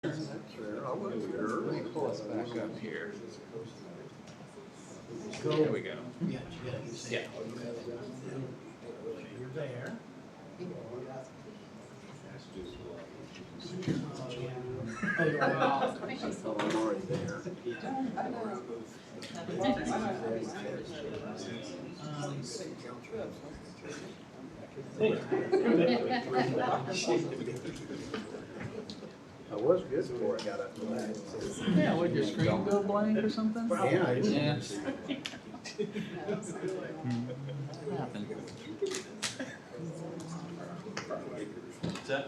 Let me pull us back up here. There we go. Yeah. Yeah. You're there. Oh, you're out. I'm already there. I was good before I got up to that. Yeah, would your screen go blank or something? Yeah. Yeah. What happened? What's that?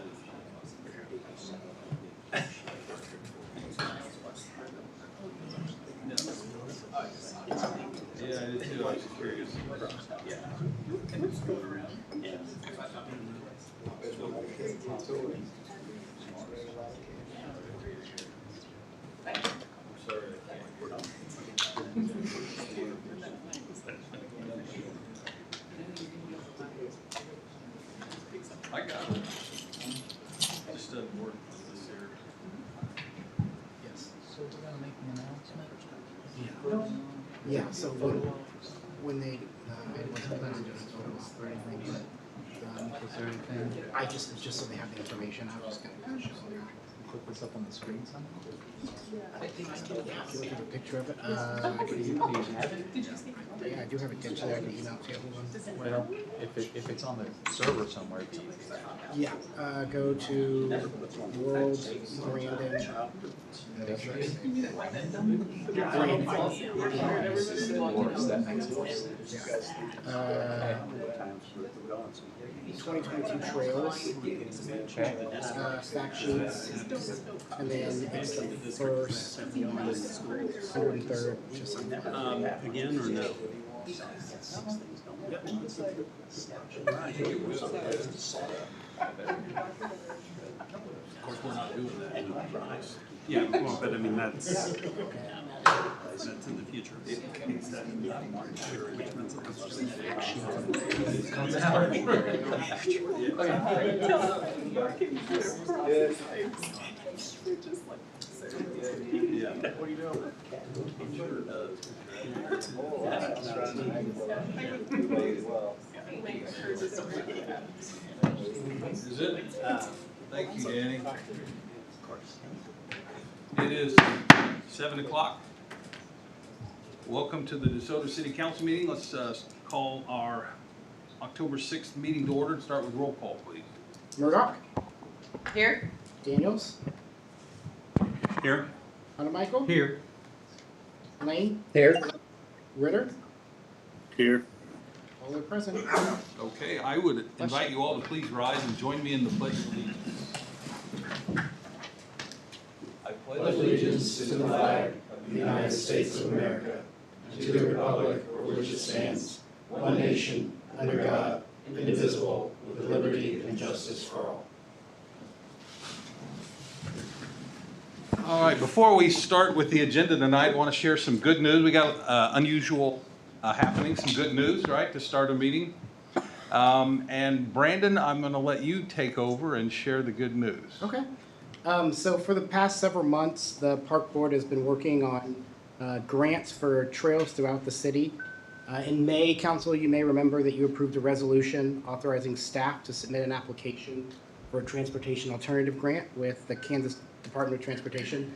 Yeah, I did too. I was just curious. I got it. Just doesn't work this year. Yes. So we're gonna make an announcement? Yeah, so when they, I wasn't planning to disclose or anything, but, Is there anything? I just so they have the information, I was just gonna show them. Put this up on the screen somehow? If you look at a picture of it, Do you have it? yeah, I do have it digitally, I can email it to everyone. Well, if it's on the server somewhere. Yeah, go to World Brandon. Or is that next to us? 2022 trails, Okay. fact sheets, and then it's the first, 103rd, just like that. Again or no? Of course, we're not doing that. Yeah, well, but I mean, that's in the future. Which one's yeah. What are you doing? I'm sure it does. Is it? Thank you, Danny. Of course. It is 7 o'clock. Welcome to the DeSoto City Council meeting. Let's call our October 6th meeting to order and start with roll call, please. Murdoch, Here? Daniels, Here. Hunter Michael, Here. Lane, Here. Ritter, Here. all are present. Okay, I would invite you all to please rise and join me in the pledge of allegiance. I pledge allegiance to the flag of the United States of America, and to the republic for which it stands, one nation, under God, indivisible, with liberty and justice for all. All right, before we start with the agenda tonight, I want to share some good news. We got unusual happenings, some good news, right, to start a meeting. And Brandon, I'm going to let you take over and share the good news. Okay. So for the past several months, the park board has been working on grants for trails throughout the city. In May, council, you may remember that you approved a resolution authorizing staff to submit an application for a transportation alternative grant with the Kansas Department of Transportation.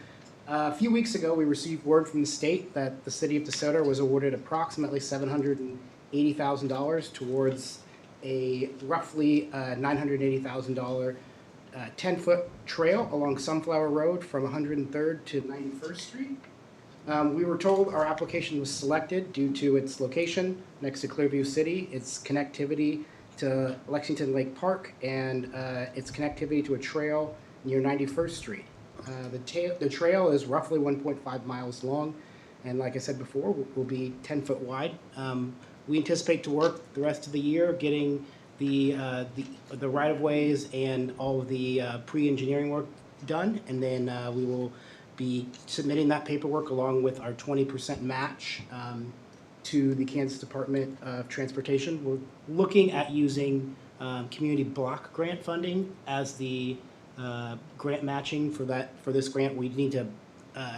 A few weeks ago, we received word from the state that the city of DeSoto was awarded approximately $780,000 towards a roughly $980,000 10-foot trail along Sunflower Road from 103rd to 91st Street. We were told our application was selected due to its location next to Clearview City, its connectivity to Lexington Lake Park, and its connectivity to a trail near 91st Street. The trail is roughly 1.5 miles long, and like I said before, will be 10 foot wide. We anticipate to work the rest of the year getting the right-of-ways and all of the pre-engineering work done, and then we will be submitting that paperwork along with our 20% match to the Kansas Department of Transportation. We're looking at using community block grant funding as the grant matching for this grant. We need to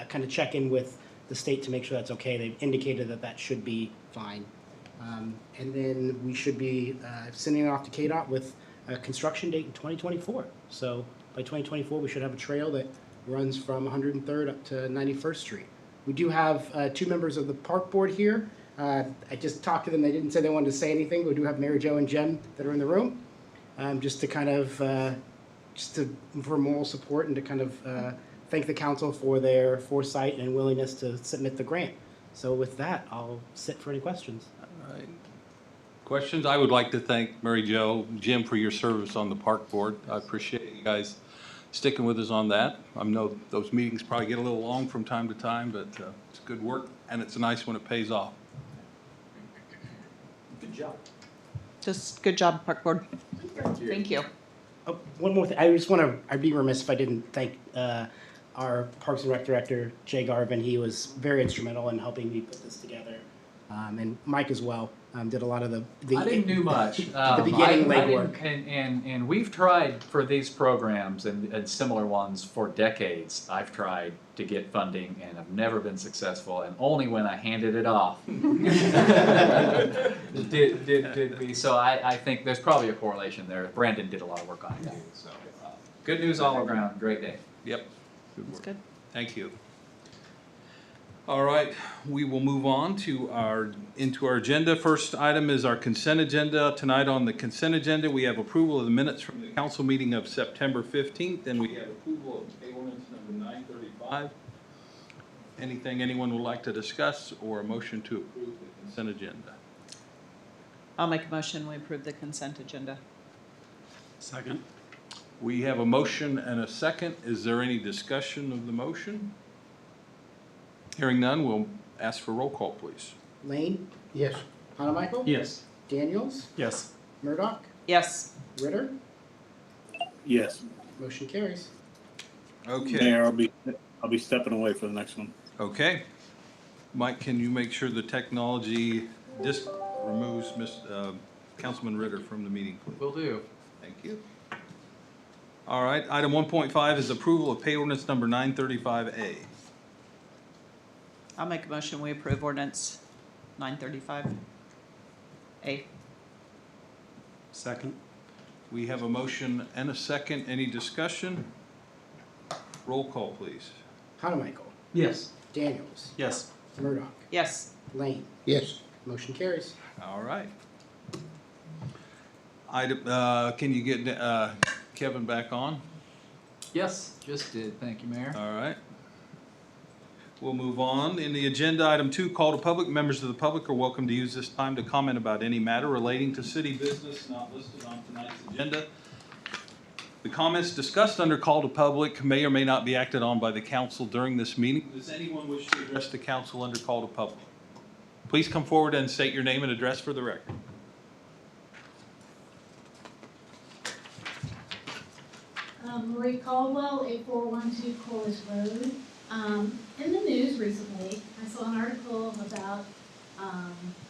kind of check in with the state to make sure that's okay. They've indicated that that should be fine. And then we should be sending it off to KDOT with a construction date in 2024. So by 2024, we should have a trail that runs from 103rd up to 91st Street. We do have 2 members of the park board here. I just talked to them. They didn't say they wanted to say anything. We do have Mary Jo and Jem that are in the room, just to kind of for moral support and to kind of thank the council for their foresight and willingness to submit the grant. So with that, I'll sit for any questions. All right. Questions? I would like to thank Mary Jo, Jim, for your service on the park board. I appreciate you guys sticking with us on that. I know those meetings probably get a little long from time to time, but it's good work, and it's nice when it pays off. Good job. Just good job, Park Board. Thank you. Oh, one more thing. I'd be remiss if I didn't thank our Parks and Rec Director, Jay Garvin. He was very instrumental in helping me put this together. And Mike as well did a lot of the I didn't do much. the beginning I legwork. didn't, and we've tried for these programs and similar ones for decades. I've tried to get funding and I've never been successful. And only when I handed it off did we. So I think there's probably a correlation there. Brandon did a lot of work on it too. So good news all around. Great day. Yep. Good That's work. good. Thank you. All right, we will move on to into our agenda. First item is our consent agenda. Tonight on the consent agenda, we have approval of the minutes from the council meeting of September 15th, and we have approval of pay ordinance number 935. Anything anyone would like to discuss or a motion to approve the consent agenda? I'll make a motion, we approve the consent agenda. Second. We have a motion and a second. Is there any discussion of the motion? Hearing none, we'll ask for roll call, please. Lane, Yes. Hanamichael, Yes. Daniels, Yes. Murdoch, Yes. Ritter. Yes. Motion carries. Okay. Mayor, I'll be stepping away for the next one. Okay. Mike, can you make sure the technology removes Councilman Ritter from the meeting, please? Will do. Thank you. All right, item 1.5 is approval of pay ordinance number 935A. I'll make a motion, we approve ordinance 935A. Second. We have a motion and a second. Any discussion? Roll call, please. Hanamichael, Yes. Daniels, Yes. Murdoch, Yes. Lane. Yes. Motion carries. All right. Item, can you get Kevin back on? Yes, just did. Thank you, Mayor. All right. We'll move on. In the agenda, item 2, call to public. Members of the public are welcome to use this time to comment about any matter relating to city business not listed on tonight's agenda. The comments discussed under call to public may or may not be acted on by the council during this meeting. Does anyone wish to address the council under call to public? Please come forward and state your name and address for the record. Marie Caldwell, 8412 Corliss Road. In the news recently, I saw an article about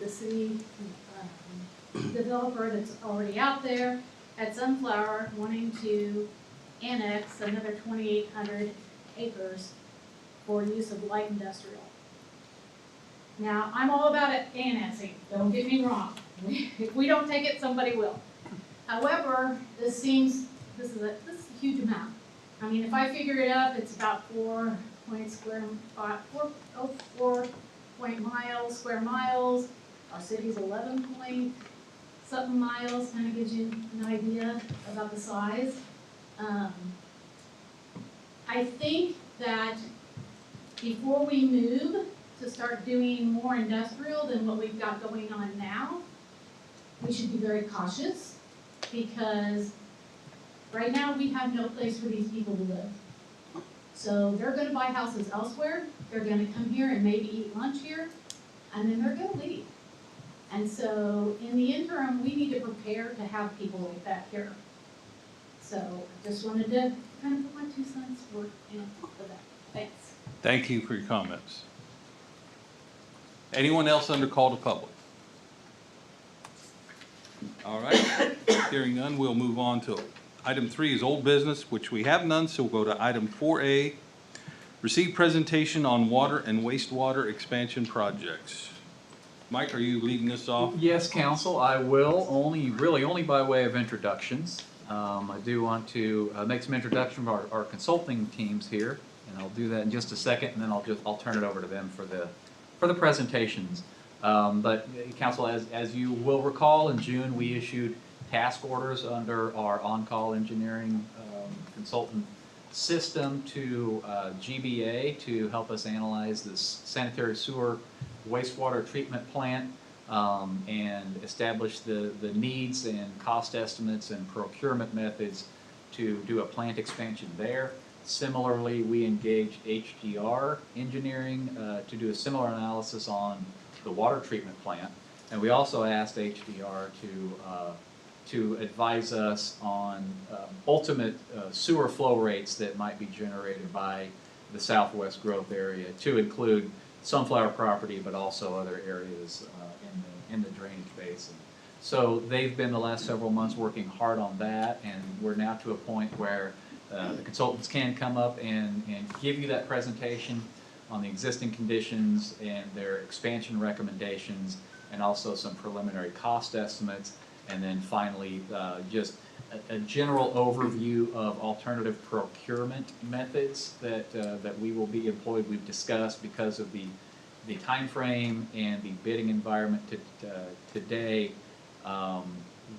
the city developer that's already out there at Sunflower wanting to annex another 2,800 acres for use of light industrial. Now, I'm all about it annexing, don't get me wrong. If we don't take it, somebody will. However, this is a huge amount. I mean, if I figure it up, it's about 4 square miles. Our city's 11 point something miles, kind of gives you an idea about the size. I think that before we move to start doing more industrial than what we've got going on now, we should be very cautious, because right now we have no place for these people to live. So they're gonna buy houses elsewhere, they're gonna come here and maybe eat lunch here, and then they're gonna leave. And so in the interim, we need to prepare to have people like that here. So I just wanted to kind of put my 2 cents worth in for that. Thanks. Thank you for your comments. Anyone else under call to public? All right, hearing none, we'll move on to Item 3 is old business, which we have none, so we'll go to item 4A. Receive presentation on water and wastewater expansion projects. Mike, are you leading this off? Yes, council, I will, only by way of introductions. I do want to make some introduction of our consulting teams here, and I'll do that in just a second, and then I'll turn it over to them for the presentations. But council, as you will recall, in June, we issued task orders under our on-call engineering consultant system to GBA to help us analyze this sanitary sewer wastewater treatment plant and establish the needs and cost estimates and procurement methods to do a plant expansion there. Similarly, we engaged HDR Engineering to do a similar analysis on the water treatment plant. And we also asked HDR to advise us on ultimate sewer flow rates that might be generated by the southwest growth area, to include Sunflower property, but also other areas in the drainage basin. So they've been the last several months working hard on that, and we're now to a point where the consultants can come up and give you that presentation on the existing conditions and their expansion recommendations, and also some preliminary cost estimates. And then finally, just a general overview of alternative procurement methods that we will be employed. We've discussed, because of the time frame and the bidding environment today,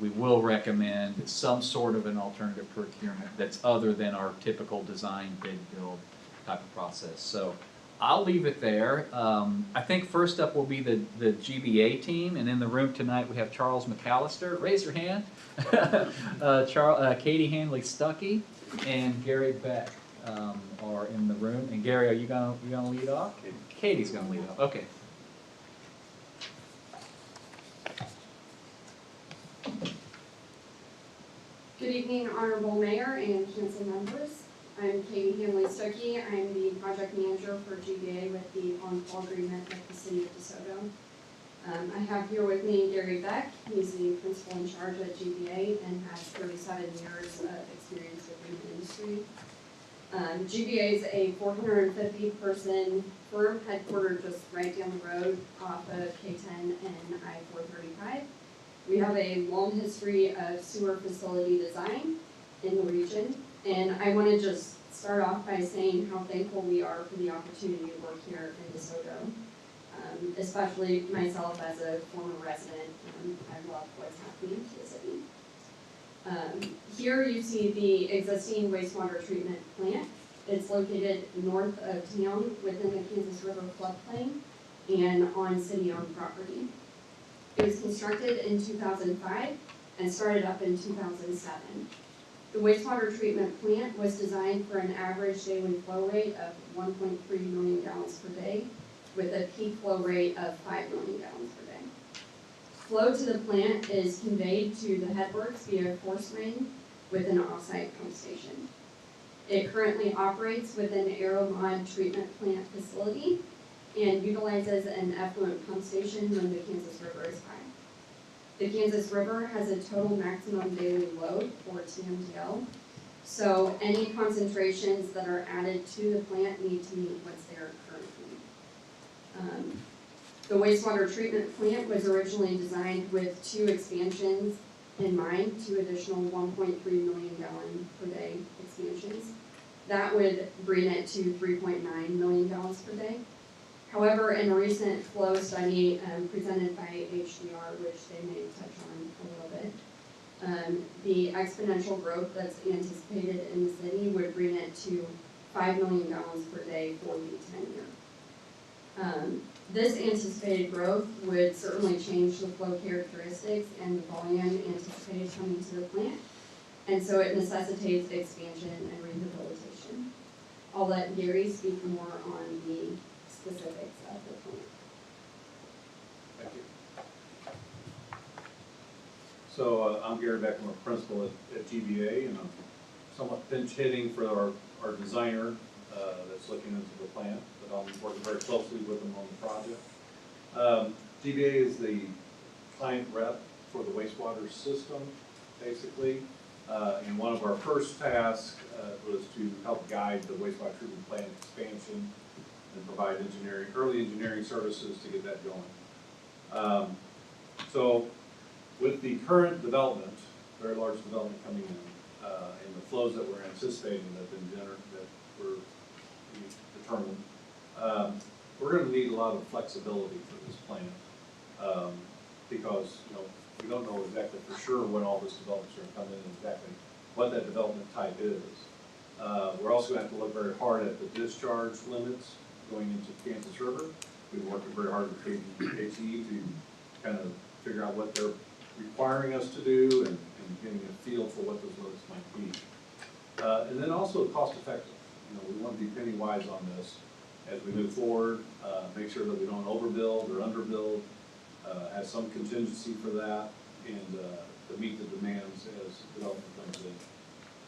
we will recommend some sort of an alternative procurement that's other than our typical design, bid, build type of process. So I'll leave it there. I think first up will be the GBA team, and in the room tonight we have Charles McAllister. Raise your hand. Katie Hanley Stuckey and Gary Beck are in the room. And Gary, are you gonna lead off? Katie's gonna lead off. Okay. Good evening, Honorable Mayor and Council members. I'm Katie Hanley Stuckey. I'm the project manager for GBA with the on-call agreement with the City of DeSoto. I have here with me Gary Beck. He's the principal in charge at GBA and has 37 years of experience within the industry. GBA is a 450-person firm headquartered just right down the road off of K10 and I-435. We have a long history of sewer facility design in the region. And I want to just start off by saying how thankful we are for the opportunity to work here in DeSoto, especially myself as a former resident. I love what's happening to the city. Here you see the existing wastewater treatment plant. It's located north of town within the Kansas River floodplain and on city-owned property. It was constructed in 2005 and started up in 2007. The wastewater treatment plant was designed for an average daily flow rate of 1.3 million gallons per day, with a peak flow rate of 5 million gallons per day. Flow to the plant is conveyed to the headworks via force main with an off-site pump station. It currently operates within Aeromod treatment plant facility and utilizes an effluent pump station when the Kansas River is high. The Kansas River has a total maximum daily load, or TMDL, so any concentrations that are added to the plant need to meet what's there currently. The wastewater treatment plant was originally designed with 2 expansions in mind, 2 additional 1.3 million gallon per day expansions. That would bring it to 3.9 million gallons per day. However, in a recent flow study presented by HDR, which they may touch on a little bit, the exponential growth that's anticipated in the city would bring it to 5 million gallons per day for the 10-year. This anticipated growth would certainly change the flow characteristics and the volume anticipated coming to the plant, and so it necessitates expansion and rehabilitation. I'll let Gary speak more on the specifics of the plant. Thank you. So I'm Gary Beck, I'm a principal at GBA, and I'm somewhat pinch hitting for our designer that's looking into the plant, but I'm working very closely with them on the project. GBA is the client rep for the wastewater system, basically. And one of our first tasks was to help guide the wastewater treatment plant expansion and provide early engineering services to get that going. So with the current development, very large development coming in, and the flows that we're anticipating that have been that were determined, we're gonna need a lot of flexibility for this plant. Because, we don't know exactly for sure when all this development's gonna come in and exactly what that development type is. We're also gonna have to look very hard at the discharge limits going into Kansas River. We've been working very hard with KTE to kind of figure out what they're requiring us to do and getting a feel for what those limits might be. And then also cost effective. We want to be penny wise on this as we move forward, make sure that we don't overbuild or underbuild, have some contingency for that, and to meet the demands as development comes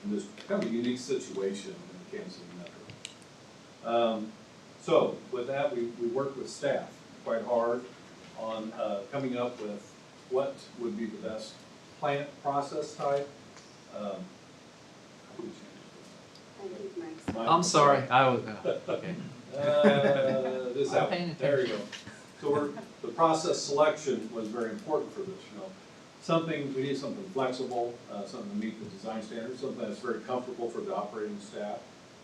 in this kind of unique situation in the Kansas City metro. So with that, we worked with staff quite hard on coming up with what would be the best plant process type. I'm sorry, I was, okay. This I'm out, paying there you go. So the process selection was very important for this, we need something flexible, something to meet the design standards, something that's very comfortable for the operating staff.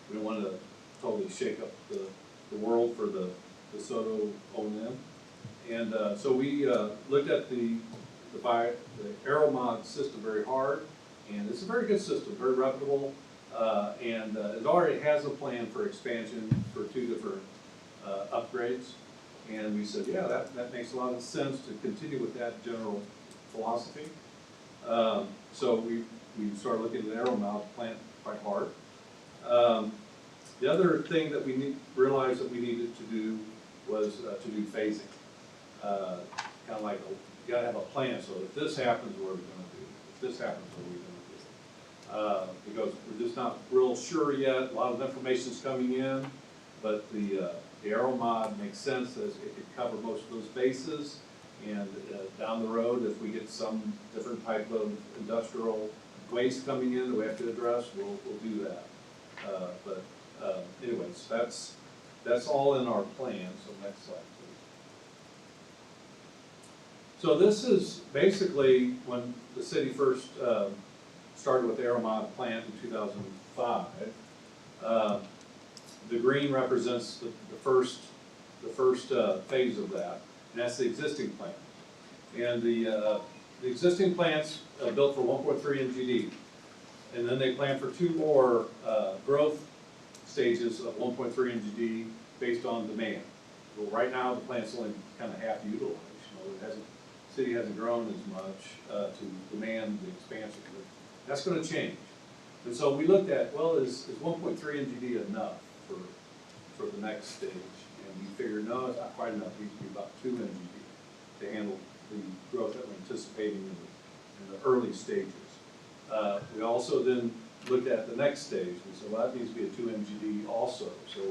We don't want to totally shake up the world for the DeSoto O&M. And so we looked at the Aeromod system very hard, and it's a very good system, very reputable, and it already has a plan for expansion for 2 different upgrades. And we said, yeah, that makes a lot of sense to continue with that general philosophy. So we started looking at the Aeromod plant quite hard. The other thing that we realized that we needed to do was to do phasing. Kind of like, you gotta have a plan, so if this happens, what are we gonna do? If this happens, what are we gonna do? Because we're just not real sure yet, a lot of information's coming in, but the Aeromod makes sense as it could cover most of those bases, and down the road, if we get some different type of industrial waste coming in that we have to address, we'll do that. Anyways, that's all in our plan, so next slide, please. So this is basically when the city first started with the Aeromod plant in 2005. The green represents the first phase of that, and that's the existing plant. And the existing plant's built for 1.3 MGD, and then they plan for 2 more growth stages of 1.3 MGD based on demand. Well, right now the plant's only kind of half utilized. The city hasn't grown as much to demand the expansion. But that's going to change. And so we looked at, well, is 1.3 MGD enough for the next stage? And we figured, no, it's not quite enough. It needs to be about 2 MGD to handle the growth that we're anticipating in the early stages. We also then looked at the next stage. We said, well, that needs to be a 2 MGD also. So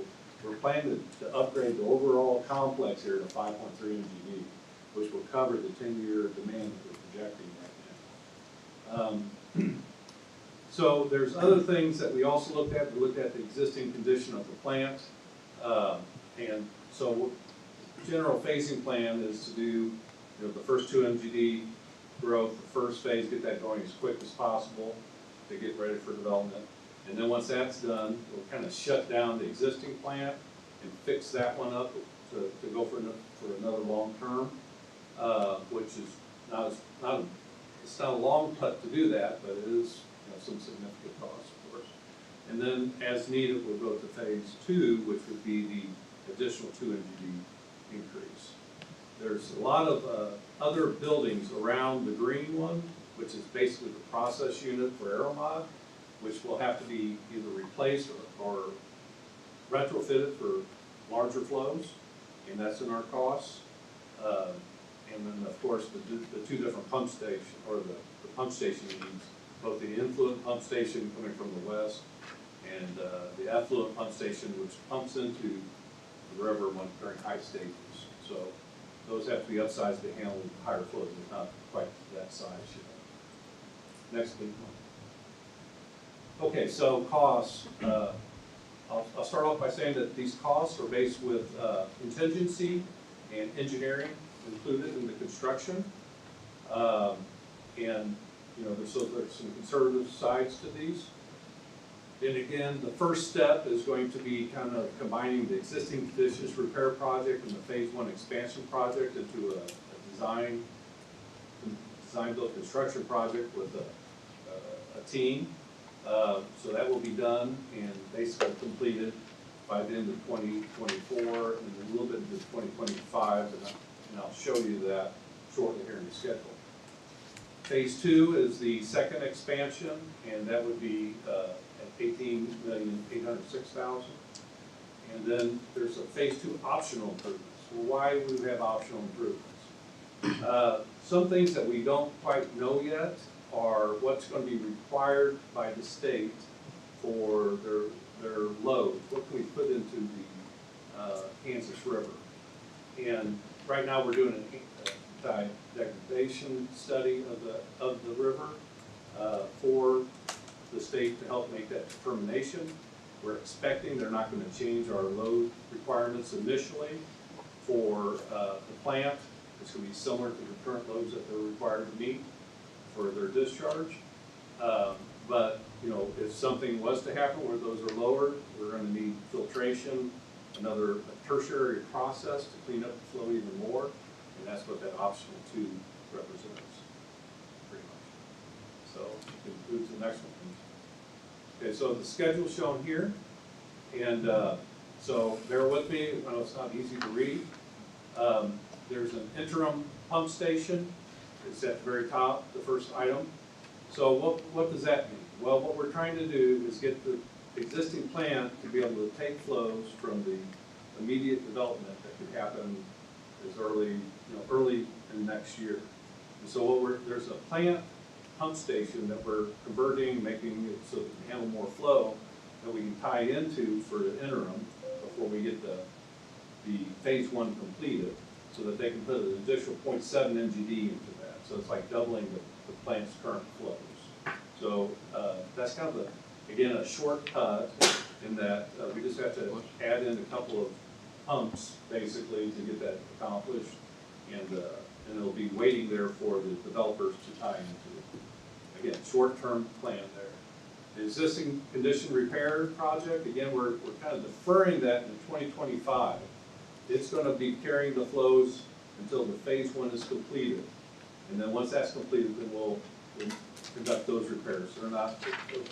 we're planning to upgrade the overall complex here to 5.3 MGD, which will cover the 10-year demand that we're projecting right now. So there's other things that we also looked at. We looked at the existing condition of the plant. And so general phasing plan is to do the first 2 MGD growth, the first phase, get that going as quick as possible to get ready for development. And then once that's done, we'll kind of shut down the existing plant and fix that one up to go for another long term, which is it's not a long putt to do that, but it is some significant cost, of course. And then as needed, we'll go to phase 2, which would be the additional 2 MGD increase. There's a lot of other buildings around the green one, which is basically the process unit for Aeromod, which will have to be either replaced or retrofitted for larger flows, and that's in our costs. And then, of course, the 2 different pump stations, or the pump station needs, both the influent pump station coming from the west and the effluent pump station, which pumps into the river during high stages. So those have to be upsized to handle higher flows. It's not quite that size yet. Next, please. Okay, so costs, I'll start off by saying that these costs are based with contingency and engineering included in the construction. And, you know, there's some conservative sides to these. And again, the first step is going to be kind of combining the existing conditions repair project and the phase one expansion project into a design build construction project with a team. So that will be done and basically completed by the end of 2024 and a little bit into 2025, and I'll show you that shortly here in the schedule. Phase two is the second expansion, and that would be at $18,806,000. And then there's a phase two optional improvements. Well, why would we have optional improvements? Some things that we don't quite know yet are what's going to be required by the state for their loads. What can we put into the Kansas River? And right now we're doing a degradation study of the river for the state to help make that determination. We're expecting they're not going to change our load requirements initially for the plant. It's going to be similar to the current loads that they're required to meet for their discharge. But, you know, if something was to happen where those are lowered, we're going to need filtration, another tertiary process to clean up the flow even more, and that's what that optional 2 represents, pretty much. So, you can move to the next one, please. Okay, so the schedule shown here, and so bear with me, I know it's not easy to read. There's an interim pump station. It's at the very top, the first item. So what does that mean? Well, what we're trying to do is get the existing plant to be able to take flows from the immediate development that could happen as early in next year. And so there's a plant pump station that we're converting, making it so that we can handle more flow that we can tie into for the interim before we get the phase 1 completed, so that they can put an additional 0.7 MGD into that. So it's like doubling the plant's current flows. So that's kind of, again, a shortcut in that we just have to add in a couple of pumps, basically, to get that accomplished. And it'll be waiting there for the developers to tie into it. Again, short-term plan there. The existing condition repair project, again, we're kind of deferring that in 2025. It's going to be carrying the flows until the phase 1 is completed. And then once that's completed, then we'll conduct those repairs. It'll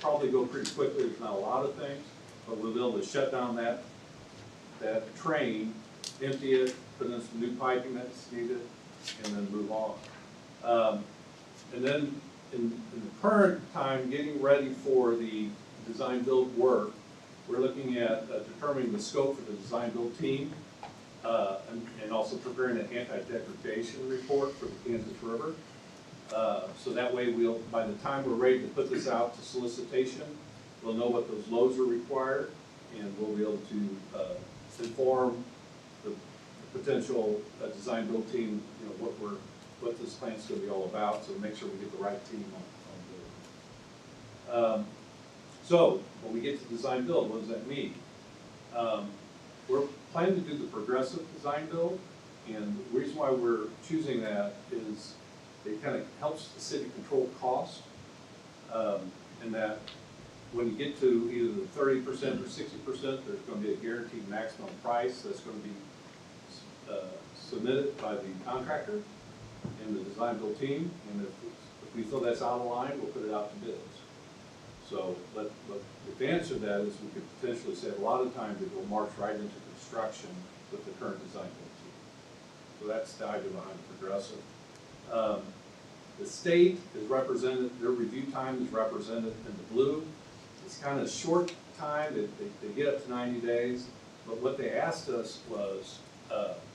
probably go pretty quickly. There's not a lot of things, but we'll be able to shut down that train, empty it, put in some new piping that's needed, and then move on. And then in the current time, getting ready for the design build work, we're looking at determining the scope for the design build team, and also preparing an anti-degradation report for the Kansas River. So that way by the time we're ready to put this out to solicitation, we'll know what those loads are required, and we'll be able to inform the potential design build team, you know, what this plant's going to be all about, so make sure we get the right team on board. So when we get to design build, what does that mean? We're planning to do the progressive design build, and the reason why we're choosing that is it kind of helps the city control cost, in that when you get to either the 30% or 60%, there's going to be a guaranteed maximum price that's going to be submitted by the contractor and the design build team, and if we feel that's out of line, we'll put it out to bids. So, but the advantage of that is we could potentially save a lot of time to go march right into construction with the current design build team. So that's the idea behind progressive. The state is represented, their review time is represented in the blue. It's kind of short time, they get up to 90 days, but what they asked us was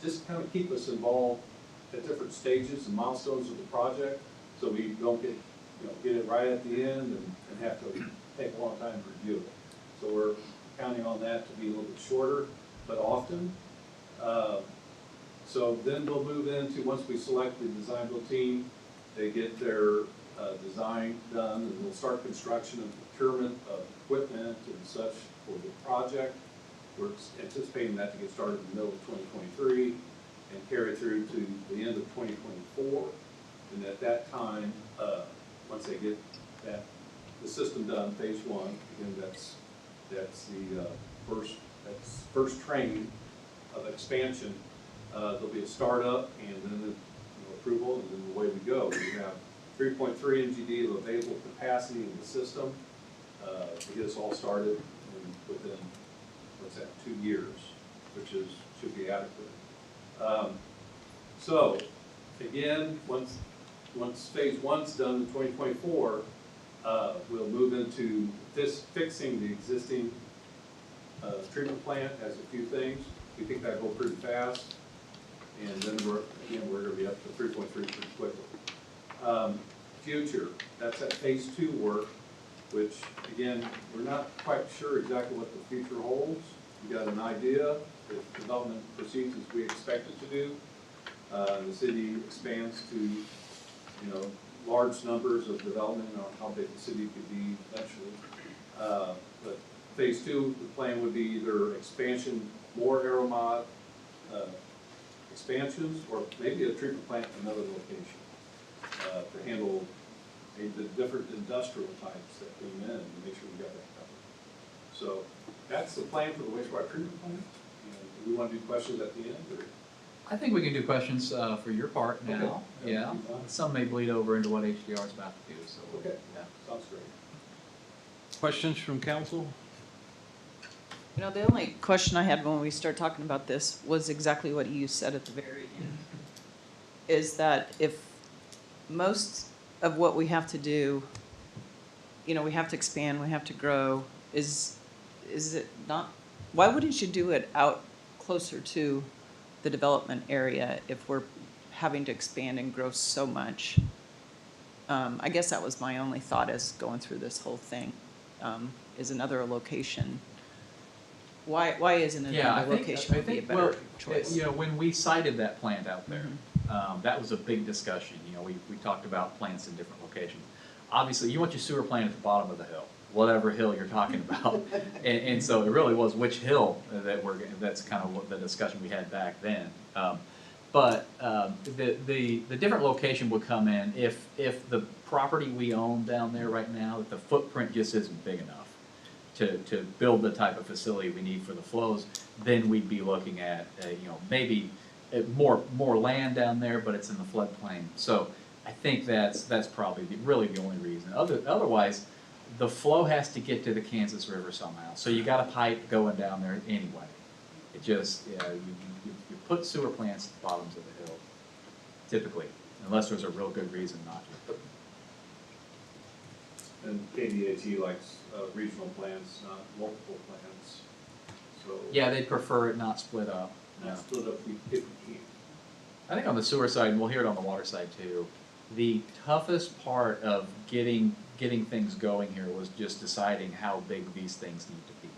just kind of keep us involved at different stages and milestones of the project, so we don't get it right at the end and have to take a long time to review it. So we're counting on that to be a little bit shorter, but often. So then we'll move into, once we select the design build team, they get their design done, and we'll start construction and procurement of equipment and such for the project. We're anticipating that to get started in the middle of 2023 and carry through to the end of 2024. And at that time, once they get the system done, phase one, again, that's the first train of expansion. There'll be a startup and then approval, and then away we go. We have 3.3 MGD of available capacity in the system to get us all started within, 2 years, which should be adequate. So, again, once phase one's done in 2024, we'll move into fixing the existing treatment plant. Has a few things. We think that'll go pretty fast, and then we're going to be up to 3.3 pretty quickly. Future, that's that phase two work, which again, we're not quite sure exactly what the future holds. We got an idea. If development proceeds as we expect it to do, the city expands to, large numbers of development on how big the city could be eventually. But phase two, the plan would be either expansion, more Aeromod expansions, or maybe a treatment plant in another location to handle the different industrial types that came in and make sure we got that covered. So that's the plan for the wastewater treatment plant. Do we want to do questions at the end? Or? I think we can do questions for your part now. Okay. Yeah. Some may bleed over into what HDR is about to do. So Okay. Yeah. Sounds great. Questions from council? The only question I had when we started talking about this was exactly what you said at the very end. Is that if most of what we have to do, we have to expand, we have to grow, is it not, why wouldn't you do it out closer to the development area if we're having to expand and grow so much? I guess that was my only thought as going through this whole thing, is another location. Why isn't another location would be a better choice? When we sited that plant out there, that was a big discussion. We talked about plants in different locations. Obviously, you want your sewer plant at the bottom of the hill, whatever hill you're talking about. and so it really was which hill that's kind of what the discussion we had back then. But the different location would come in if the property we own down there right now, if the footprint just isn't big enough to build the type of facility we need for the flows, then we'd be looking at maybe more land down there, but it's in the floodplain. So I think that's probably really the only reason. Otherwise, the flow has to get to the Kansas River somehow. So you got a pipe going down there anyway. It just you put sewer plants at the bottoms of the hill, typically, unless there's a real good reason not to. And KDHE likes regional plants, not multiple plants. So Yeah, they'd prefer it not split up. not split up if we can. I think on the sewer side, and we'll hear it on the water side too, the toughest part of getting things going here was just deciding how big these things need to be.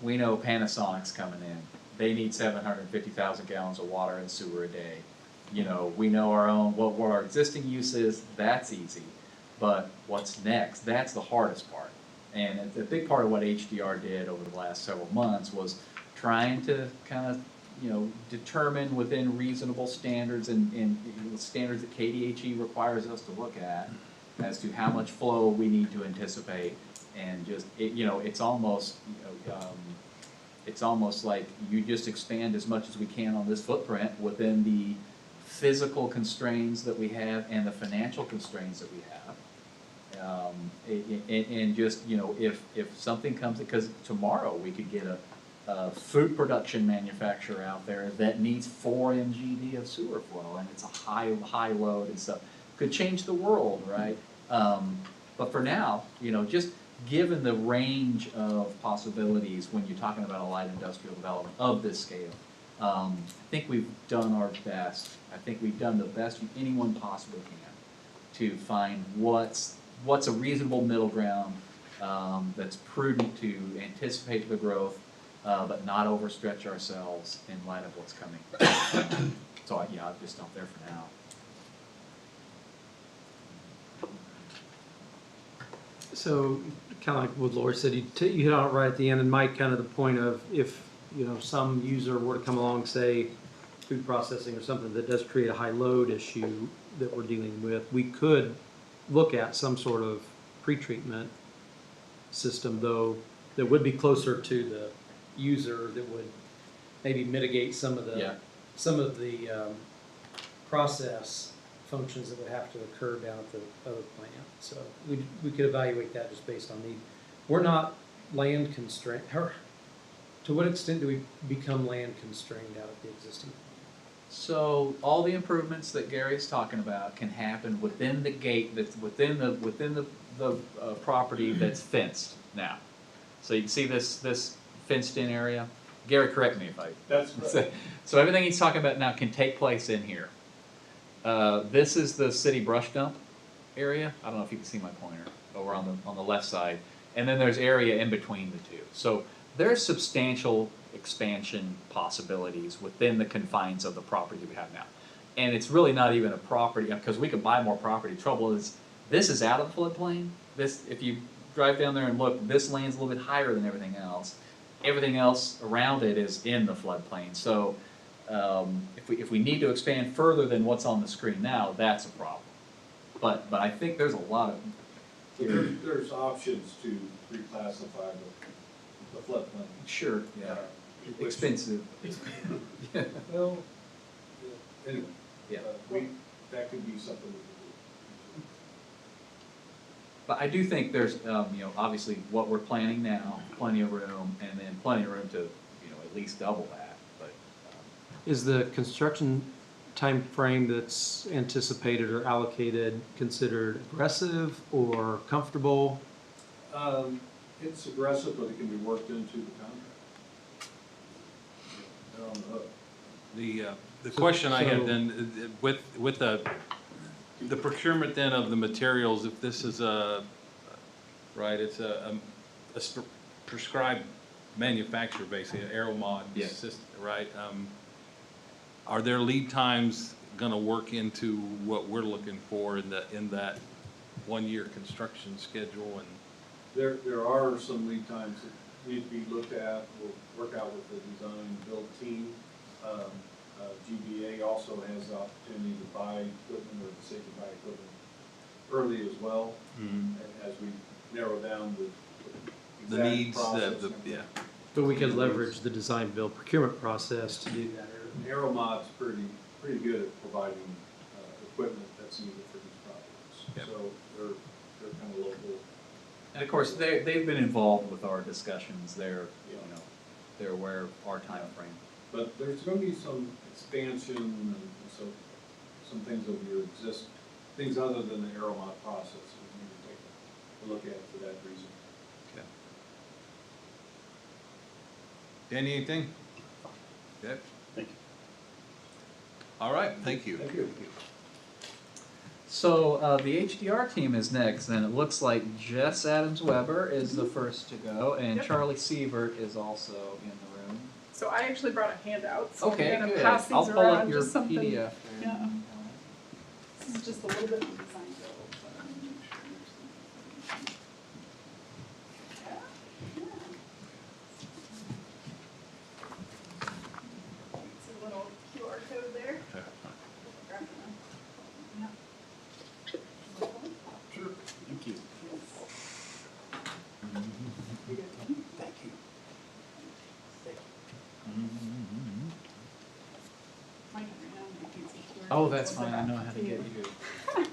We know Panasonic's coming in. They need 750,000 gallons of water and sewer a day. We know our own, what our existing use is, that's easy. But what's next? That's the hardest part. And a big part of what HDR did over the last several months was trying to kind of, determine within reasonable standards and standards that KDHE requires us to look at as to how much flow we need to anticipate. And just, it's almost, it's almost like you just expand as much as we can on this footprint within the physical constraints that we have and the financial constraints that we have. And just, if something comes, because tomorrow we could get a food production manufacturer out there that needs 4 MGD of sewer flow, and it's a high load and stuff. Could change the world, right? But for now, just given the range of possibilities when you're talking about a light industrial development of this scale, I think we've done our best. I think we've done the best anyone possibly can to find what's a reasonable middle ground that's prudent to anticipate the growth, but not overstretch ourselves in light of what's coming. So I'll just stop there for now. So, kind of like what Laura said, you hit on it right at the end, and Mike, kind of the point of if, some user were to come along, say, food processing or something that does create a high load issue that we're dealing with, we could look at some sort of pretreatment system, though, that would be closer to the user, that would maybe mitigate some of the, process functions that would have to occur down at the other plant. So we could evaluate that just based on need. We're not land constrained, or to what extent do we become land constrained out at the existing plant? So all the improvements that Gary's talking about can happen within the gate that's within the property that's fenced now. So you can see this fenced in area. Gary, correct me if I. That's correct. So everything he's talking about now can take place in here. This is the city brush dump area. I don't know if you can see my pointer over on the left side. And then there's area in between the two. So there's substantial expansion possibilities within the confines of the property that we have now. And it's really not even a property, because we could buy more property. Trouble is, this is out of the floodplain. This, if you drive down there and look, this land's a little bit higher than everything else. Everything else around it is in the floodplain. So if we need to expand further than what's on the screen now, that's a problem. But I think there's a lot of. There's options to reclassify the floodplain. Sure, yeah. Which- Expensive. Well, anyway, Yeah. that could be something we could do. But I do think there's, obviously what we're planning now, plenty of room, and then plenty of room to, at least double that. But Is the construction time frame that's anticipated or allocated considered aggressive or comfortable? It's aggressive, but it can be worked into the contract. They're on the hook. The question I had then, with the procurement then of the materials, if this is it's a prescribed manufacturer, basically, an Aeromod Yes. system, right? Are there lead times gonna work into what we're looking for in that 1-year construction schedule? And There are some lead times that need to be looked at. We'll work out with the design build team. GBA also has the opportunity to buy equipment, or the city to buy equipment early as well. And as we narrow down the the exact needs, process. yeah. But we could leverage the design build procurement process to do that. Aeromod's pretty good at providing equipment that's needed for these projects. Yep. So they're kind of local. And of course, they've been involved with our discussions. They're aware of our time frame. But there's going to be some expansion and so some things that will exist, things other than the Aeromod process we need to take a look at for that reason. Okay. Danny, anything? Okay. Thank you. All right, thank you. Thank you. So the HDR team is next, and it looks like Jess Adams Weber is the first to go, and Yep. Charlie Sievert is also in the room. So I actually brought a handout, so Okay, I'm gonna good. pass these I'll pull up around, your just something. PDF. there. Yeah. This is just a little bit of design build. It's a little QR code there. Sure. Thank you. Thank you. Oh, that's fine. I know how to get you. All right.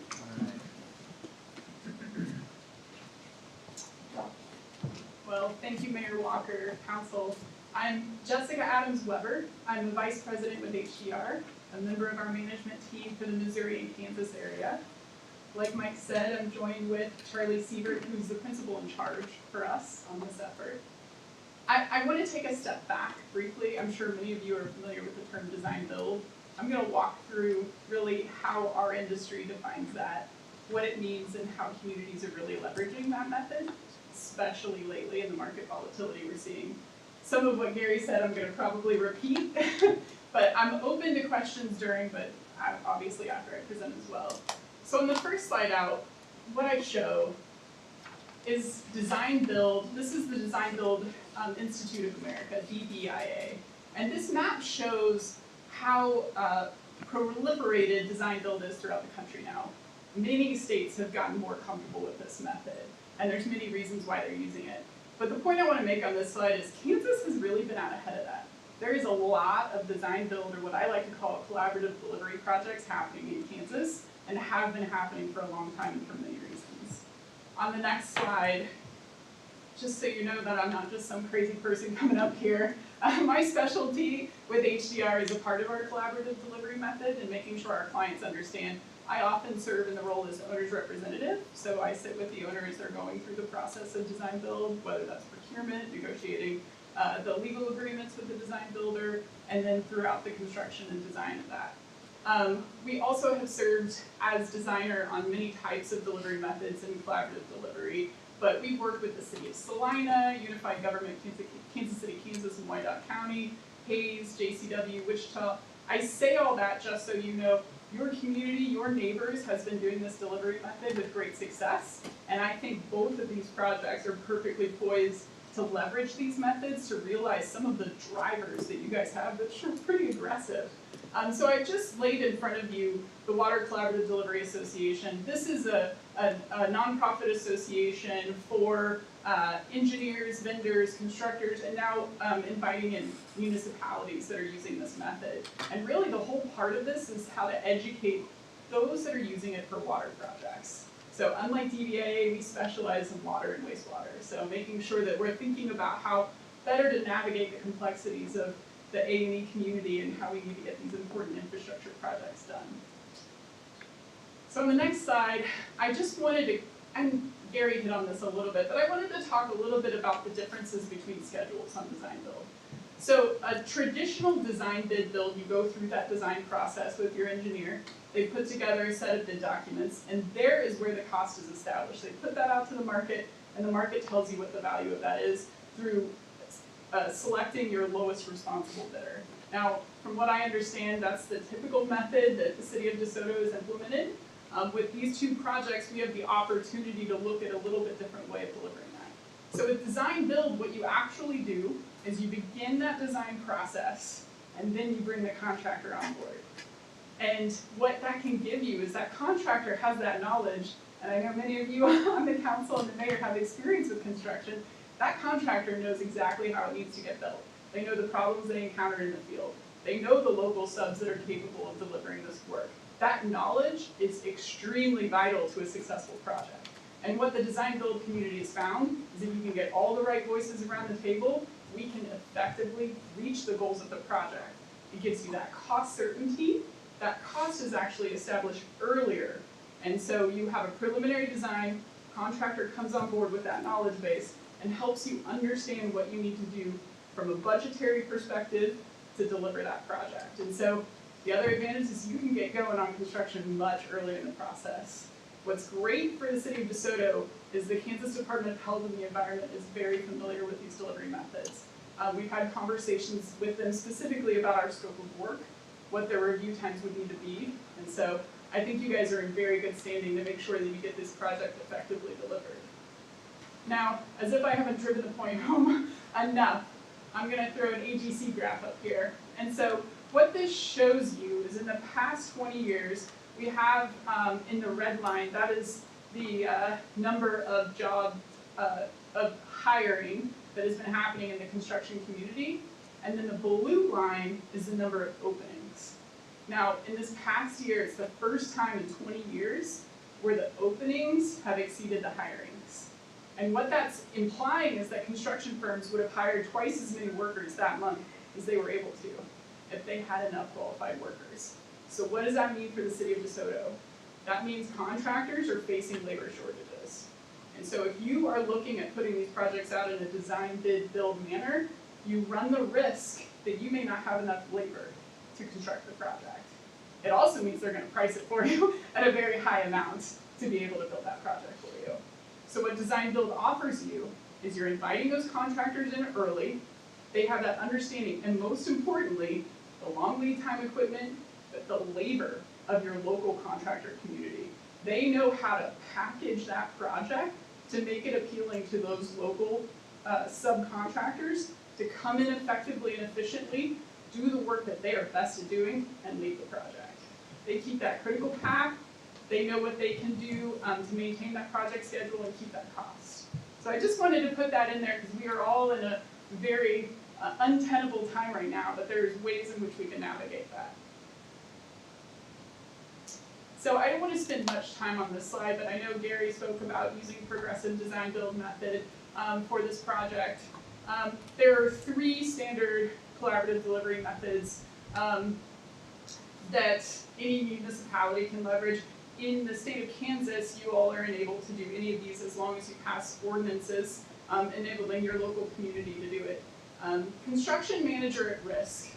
Well, thank you, Mayor Walker, Council. I'm Jessica Adams Weber. I'm the Vice President with HDR, a member of our management team for the Missouri and Kansas area. Like Mike said, I'm joined with Charlie Sievert, who's the principal in charge for us on this effort. I want to take a step back briefly. I'm sure many of you are familiar with the term design build. I'm going to walk through really how our industry defines that, what it means, and how communities are really leveraging that method, especially lately in the market volatility we're seeing. Some of what Gary said I'm going to probably repeat, but I'm open to questions during, but obviously after I present as well. So on the first slide out, what I show is Design Build. This is the Design Build Institute of America, DBIA. And this map shows how proliferated design build is throughout the country now. Many states have gotten more comfortable with this method, and there's many reasons why they're using it. But the point I want to make on this slide is Kansas has really been out ahead of that. There is a lot of design build, or what I like to call collaborative delivery projects, happening in Kansas, and have been happening for a long time and for many reasons. On the next slide, just so you know that I'm not just some crazy person coming up here, my specialty with HDR is a part of our collaborative delivery method and making sure our clients understand. I often serve in the role as owner's representative, so I sit with the owners as they're going through the process of design build, whether that's procurement, negotiating the legal agreements with the design builder, and then throughout the construction and design of that. We also have served as designer on many types of delivery methods and collaborative delivery, but we've worked with the City of Salina, Unified Government, Kansas City, Kansas, and Wyandotte County, Hayes, JCW, Wichita. I say all that just so you know your community, your neighbors has been doing this delivery method with great success, and I think both of these projects are perfectly poised to leverage these methods to realize some of the drivers that you guys have that are pretty aggressive. So I just laid in front of you the Water Collaborative Delivery Association. This is a nonprofit association for engineers, vendors, constructors, and now inviting in municipalities that are using this method. And really the whole part of this is how to educate those that are using it for water projects. So unlike DBA, we specialize in water and wastewater. So making sure that we're thinking about how better to navigate the complexities of the A&E community and how we need to get these important infrastructure projects done. So on the next slide, I just wanted to, and Gary hit on this a little bit, but I wanted to talk a little bit about the differences between schedules on design build. So a traditional design bid build, you go through that design process with your engineer. They put together a set of bid documents, and there is where the cost is established. They put that out to the market, and the market tells you what the value of that is through selecting your lowest responsible bidder. Now, from what I understand, that's the typical method that the City of DeSoto has implemented. With these two projects, we have the opportunity to look at a little bit different way of delivering that. So with design build, what you actually do is you begin that design process, and then you bring the contractor on board. And what that can give you is that contractor has that knowledge, and I know many of you on the council and the mayor have experience with construction. That contractor knows exactly how it needs to get built. They know the problems they encounter in the field. They know the local subs that are capable of delivering this work. That knowledge is extremely vital to a successful project. And what the design build community has found is if you can get all the right voices around the table, we can effectively reach the goals of the project. It gives you that cost certainty. That cost is actually established earlier. And so you have a preliminary design, contractor comes on board with that knowledge base, and helps you understand what you need to do from a budgetary perspective to deliver that project. And so the other advantage is you can get going on construction much earlier in the process. What's great for the City of DeSoto is the Kansas Department of Health and the Environment is very familiar with these delivery methods. We've had conversations with them specifically about our scope of work, what their review times would need to be, and so I think you guys are in very good standing to make sure that you get this project effectively delivered. Now, as if I haven't driven the point home enough, I'm going to throw an AGC graph up here. And so what this shows you is in the past 20 years, we have in the red line, that is the number of job of hiring that has been happening in the construction community. And then the blue line is the number of openings. Now, in this past year, it's the first time in 20 years where the openings have exceeded the hirings. And what that's implying is that construction firms would have hired twice as many workers that month as they were able to if they had enough qualified workers. So what does that mean for the City of DeSoto? That means contractors are facing labor shortages. And so if you are looking at putting these projects out in a design, bid, build manner, you run the risk that you may not have enough labor to construct the project. It also means they're going to price it for you at a very high amount to be able to build that project for you. So what design build offers you is you're inviting those contractors in early, they have that understanding, and most importantly, the long lead time equipment, but the labor of your local contractor community. They know how to package that project to make it appealing to those local subcontractors to come in effectively and efficiently, do the work that they are best at doing, and lead the project. They keep that critical path. They know what they can do to maintain that project schedule and keep that cost. So I just wanted to put that in there because we are all in a very untenable time right now, but there's ways in which we can navigate that. So I don't want to spend much time on this slide, but I know Gary spoke about using progressive design build method for this project. There are 3 standard collaborative delivery methods that any municipality can leverage. In the state of Kansas, you all are enabled to do any of these as long as you pass ordinances enabling your local community to do it. Construction manager at risk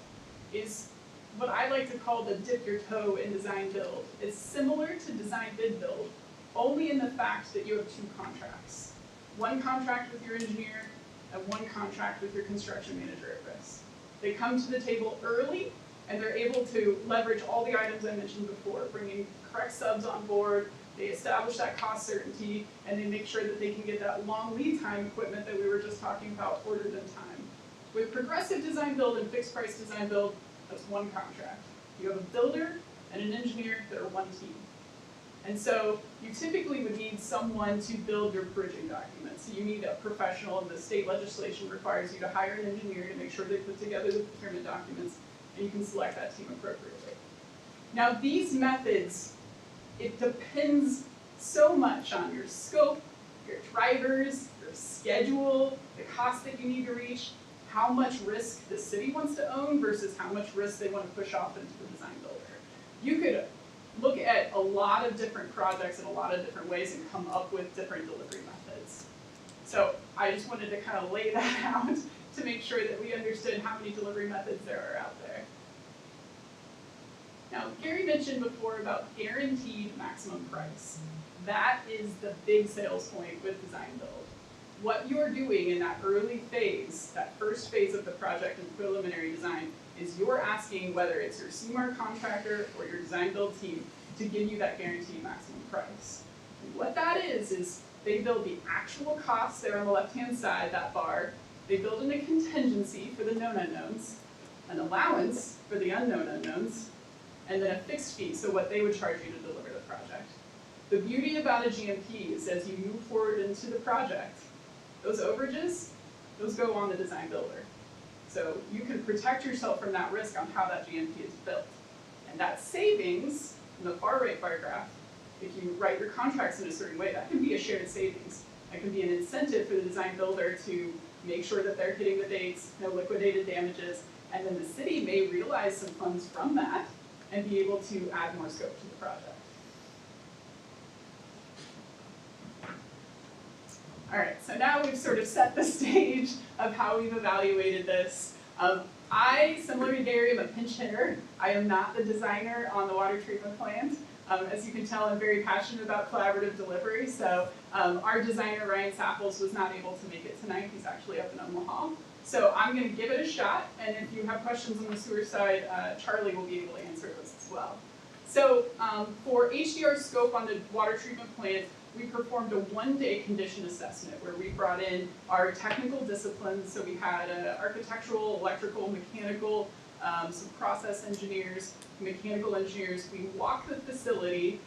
is what I like to call the dip your toe in design build. It's similar to design bid build, only in the fact that you have 2 contracts. 1 contract with your engineer and 1 contract with your construction manager at risk. They come to the table early and they're able to leverage all the items I mentioned before, bringing correct subs on board, they establish that cost certainty, and they make sure that they can get that long lead time equipment that we were just talking about ordered in time. With progressive design build and fixed price design build, that's 1 contract. You have a builder and an engineer that are 1 team. And so you typically would need someone to build your bridging documents. So you need a professional, and the state legislation requires you to hire an engineer to make sure they put together the procurement documents, and you can select that team appropriately. Now these methods, it depends so much on your scope, your drivers, your schedule, the cost that you need to reach, how much risk the city wants to own versus how much risk they want to push off into the design builder. You could look at a lot of different projects in a lot of different ways and come up with different delivery methods. So I just wanted to kind of lay that out to make sure that we understood how many delivery methods there are out there. Now, Gary mentioned before about guaranteed maximum price. That is the big sales point with design build. What you're doing in that early phase, that first phase of the project in preliminary design, is you're asking whether it's your CMAR contractor or your design build team to give you that guaranteed maximum price. And what that is they build the actual costs there on the left-hand side, that bar. They build in a contingency for the known unknowns, an allowance for the unknown unknowns, and then a fixed fee, so what they would charge you to deliver the project. The beauty about a GMP is as you move forward into the project, those overages, those go on the design builder. So you can protect yourself from that risk on how that GMP is built. And that savings, in the far right bar graph, if you write your contracts in a certain way, that can be a shared savings. That can be an incentive for the design builder to make sure that they're hitting the dates, no liquidated damages, and then the city may realize some funds from that and be able to add more scope to the project. All right, so now we've sort of set the stage of how we've evaluated this. I, similar to Gary, am a pinch hitter. I am not the designer on the water treatment plant. As you can tell, I'm very passionate about collaborative delivery, so our designer, Ryan Sapples, was not able to make it tonight. He's actually up in Omaha. So I'm going to give it a shot, and if you have questions on the sewer side, Charlie will be able to answer those as well. So for HDR scope on the water treatment plant, we performed a 1-day condition assessment where we brought in our technical disciplines. So we had architectural, electrical, mechanical, some process engineers, mechanical engineers. We walked the facility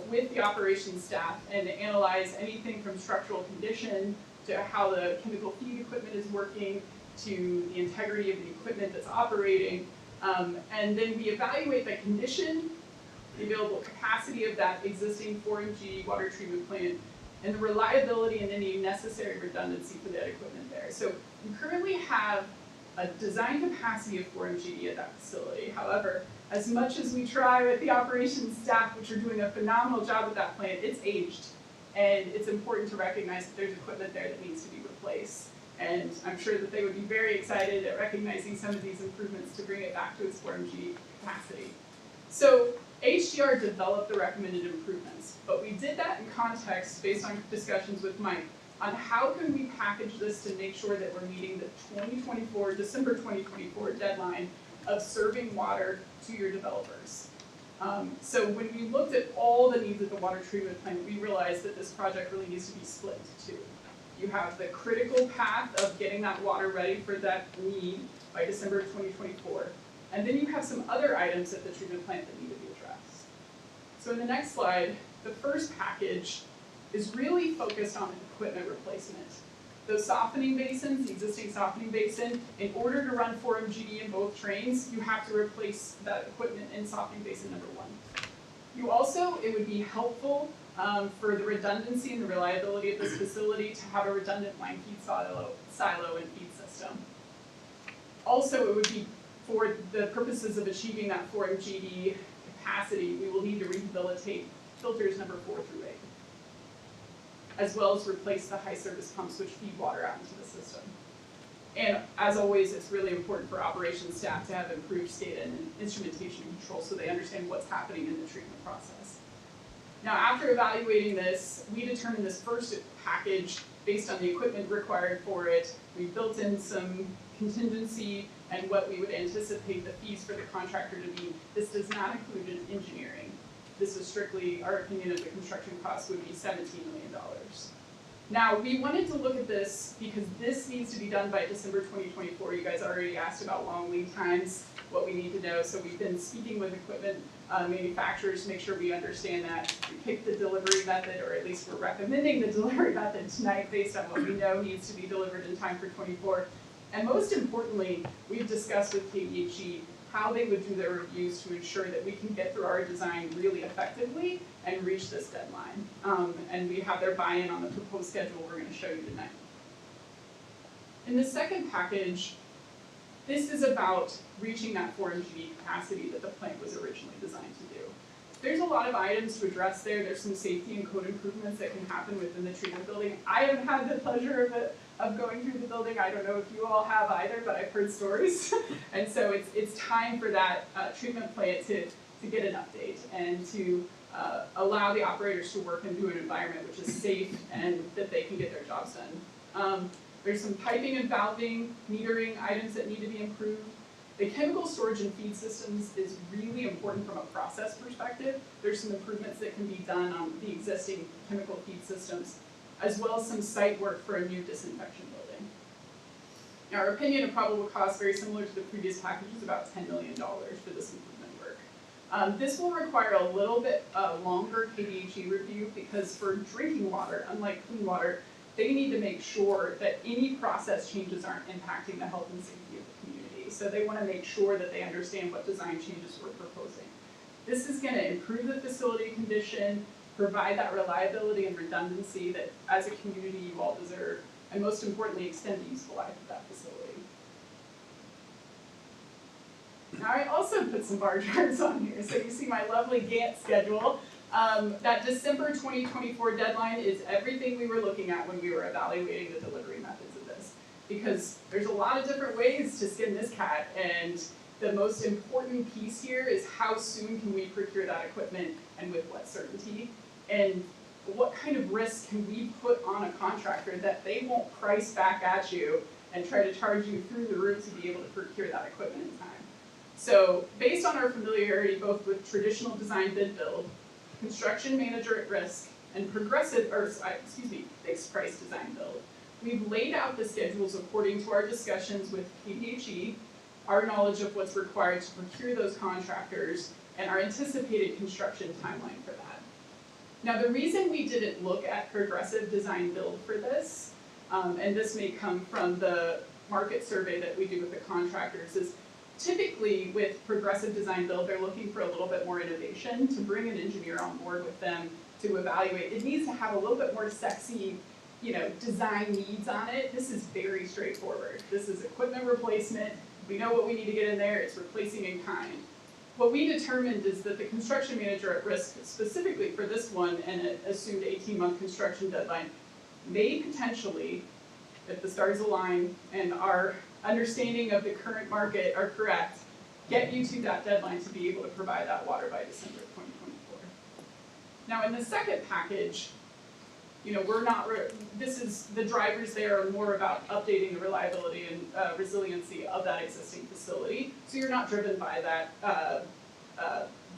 with the operations staff and analyzed anything from structural condition to how the chemical feed equipment is working to the integrity of the equipment that's operating. And then we evaluate the condition, the available capacity of that existing 4MG water treatment plant, and the reliability and any necessary redundancy for that equipment there. So we currently have a design capacity of 4MGD at that facility. However, as much as we try with the operations staff, which are doing a phenomenal job at that plant, it's aged. And it's important to recognize that there's equipment there that needs to be replaced. And I'm sure that they would be very excited at recognizing some of these improvements to bring it back to its 4MG capacity. So HDR developed the recommended improvements, but we did that in context based on discussions with Mike on how can we package this to make sure that we're meeting the December 2024 deadline of serving water to your developers. So when we looked at all the needs of the water treatment plant, we realized that this project really needs to be split into two. You have the critical path of getting that water ready for that need by December 2024. And then you have some other items at the treatment plant that need to be addressed. So in the next slide, the first package is really focused on equipment replacement. Those softening basins, the existing softening basin, in order to run 4MGD in both trains, you have to replace that equipment in softening basin number 1. You also, it would be helpful for the redundancy and the reliability of this facility to have a redundant line feed silo and feed system. Also, it would be for the purposes of achieving that 4MGD capacity, we will need to rehabilitate filters number 4 through 8, as well as replace the high service pumps which feed water out into the system. And as always, it's really important for operations staff to have improved SCADA and instrumentation control so they understand what's happening in the treatment process. Now, after evaluating this, we determined this first package based on the equipment required for it. We built in some contingency and what we would anticipate the fees for the contractor to be. This does not include engineering. This is strictly, our opinion of the construction cost would be $17 million. Now, we wanted to look at this because this needs to be done by December 2024. You guys already asked about long lead times, what we need to know. So we've been speaking with equipment manufacturers to make sure we understand that. We picked the delivery method, or at least we're recommending the delivery method tonight based on what we know needs to be delivered in time for 24. And most importantly, we've discussed with KDHE how they would do their reviews to ensure that we can get through our design really effectively and reach this deadline. And we have their buy-in on the proposed schedule we're going to show you tonight. In the second package, this is about reaching that 4MGD capacity that the plant was originally designed to do. There's a lot of items to address there. There's some safety and code improvements that can happen within the treatment building. I haven't had the pleasure of going through the building. I don't know if you all have either, but I've heard stories. And so it's time for that treatment plant to get an update and to allow the operators to work into an environment which is safe and that they can get their jobs done. There's some piping and valving, metering items that need to be improved. The chemical storage and feed systems is really important from a process perspective. There's some improvements that can be done on the existing chemical feed systems, as well as some site work for a new disinfection building. Now, our opinion of probable cost, very similar to the previous package, is about $10 million for this improvement work. This will require a little bit longer KDHE review because for drinking water, unlike clean water, they need to make sure that any process changes aren't impacting the health and safety of the community. So they want to make sure that they understand what design changes we're proposing. This is going to improve the facility condition, provide that reliability and redundancy that as a community you all deserve, and most importantly, extend the useful life of that facility. Now I also put some bar charts on here, so you see my lovely Gantt schedule. That December 2024 deadline is everything we were looking at when we were evaluating the delivery methods of this. Because there's a lot of different ways to skin this cat, and the most important piece here is how soon can we procure that equipment and with what certainty, and what kind of risk can we put on a contractor that they won't price back at you and try to charge you through the roof to be able to procure that equipment in time. So based on our familiarity both with traditional design bid build, construction manager at risk, and fixed price design build, we've laid out the schedules according to our discussions with KDHE, our knowledge of what's required to procure those contractors, and our anticipated construction timeline for that. Now, the reason we didn't look at progressive design build for this, and this may come from the market survey that we do with the contractors, is typically with progressive design build, they're looking for a little bit more innovation to bring an engineer on board with them to evaluate. It needs to have a little bit more sexy, design needs on it. This is very straightforward. This is equipment replacement. We know what we need to get in there. It's replacing in kind. What we determined is that the construction manager at risk, specifically for this one and an assumed 18-month construction deadline, may potentially, if the stars align and our understanding of the current market are correct, get you to that deadline to be able to provide that water by December 2024. Now in the second package, the drivers there are more about updating the reliability and resiliency of that existing facility. So you're not driven by that,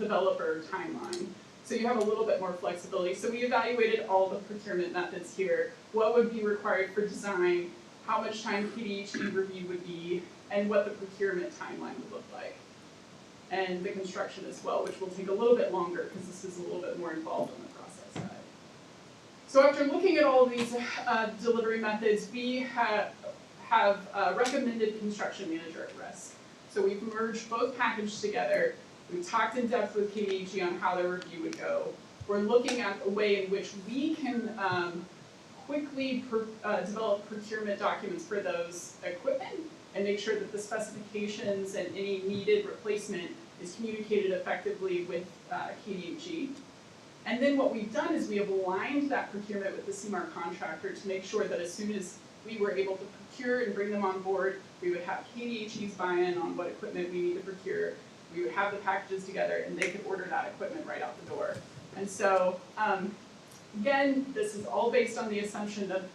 developer timeline. So you have a little bit more flexibility. So we evaluated all the procurement methods here, what would be required for design, how much time PDHE review would be, and what the procurement timeline would look like. And the construction as well, which will take a little bit longer because this is a little bit more involved on the process side. So after looking at all these delivery methods, we have recommended construction manager at risk. So we've merged both packages together. We've talked in depth with KDHE on how their review would go. We're looking at a way in which we can quickly develop procurement documents for those equipment and make sure that the specifications and any needed replacement is communicated effectively with KDHE. And then what we've done is we have aligned that procurement with the CMAR contractor to make sure that as soon as we were able to procure and bring them on board, we would have KDHE's buy-in on what equipment we need to procure. We would have the packages together and they could order that equipment right out the door. And so, again, this is all based on the assumption of,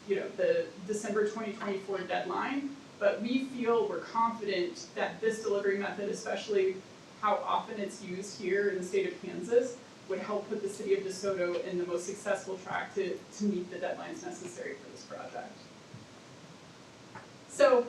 the December 2024 deadline, but we feel we're confident that this delivery method, especially how often it's used here in the state of Kansas, would help put the city of DeSoto in the most successful track to meet the deadlines necessary for this project. So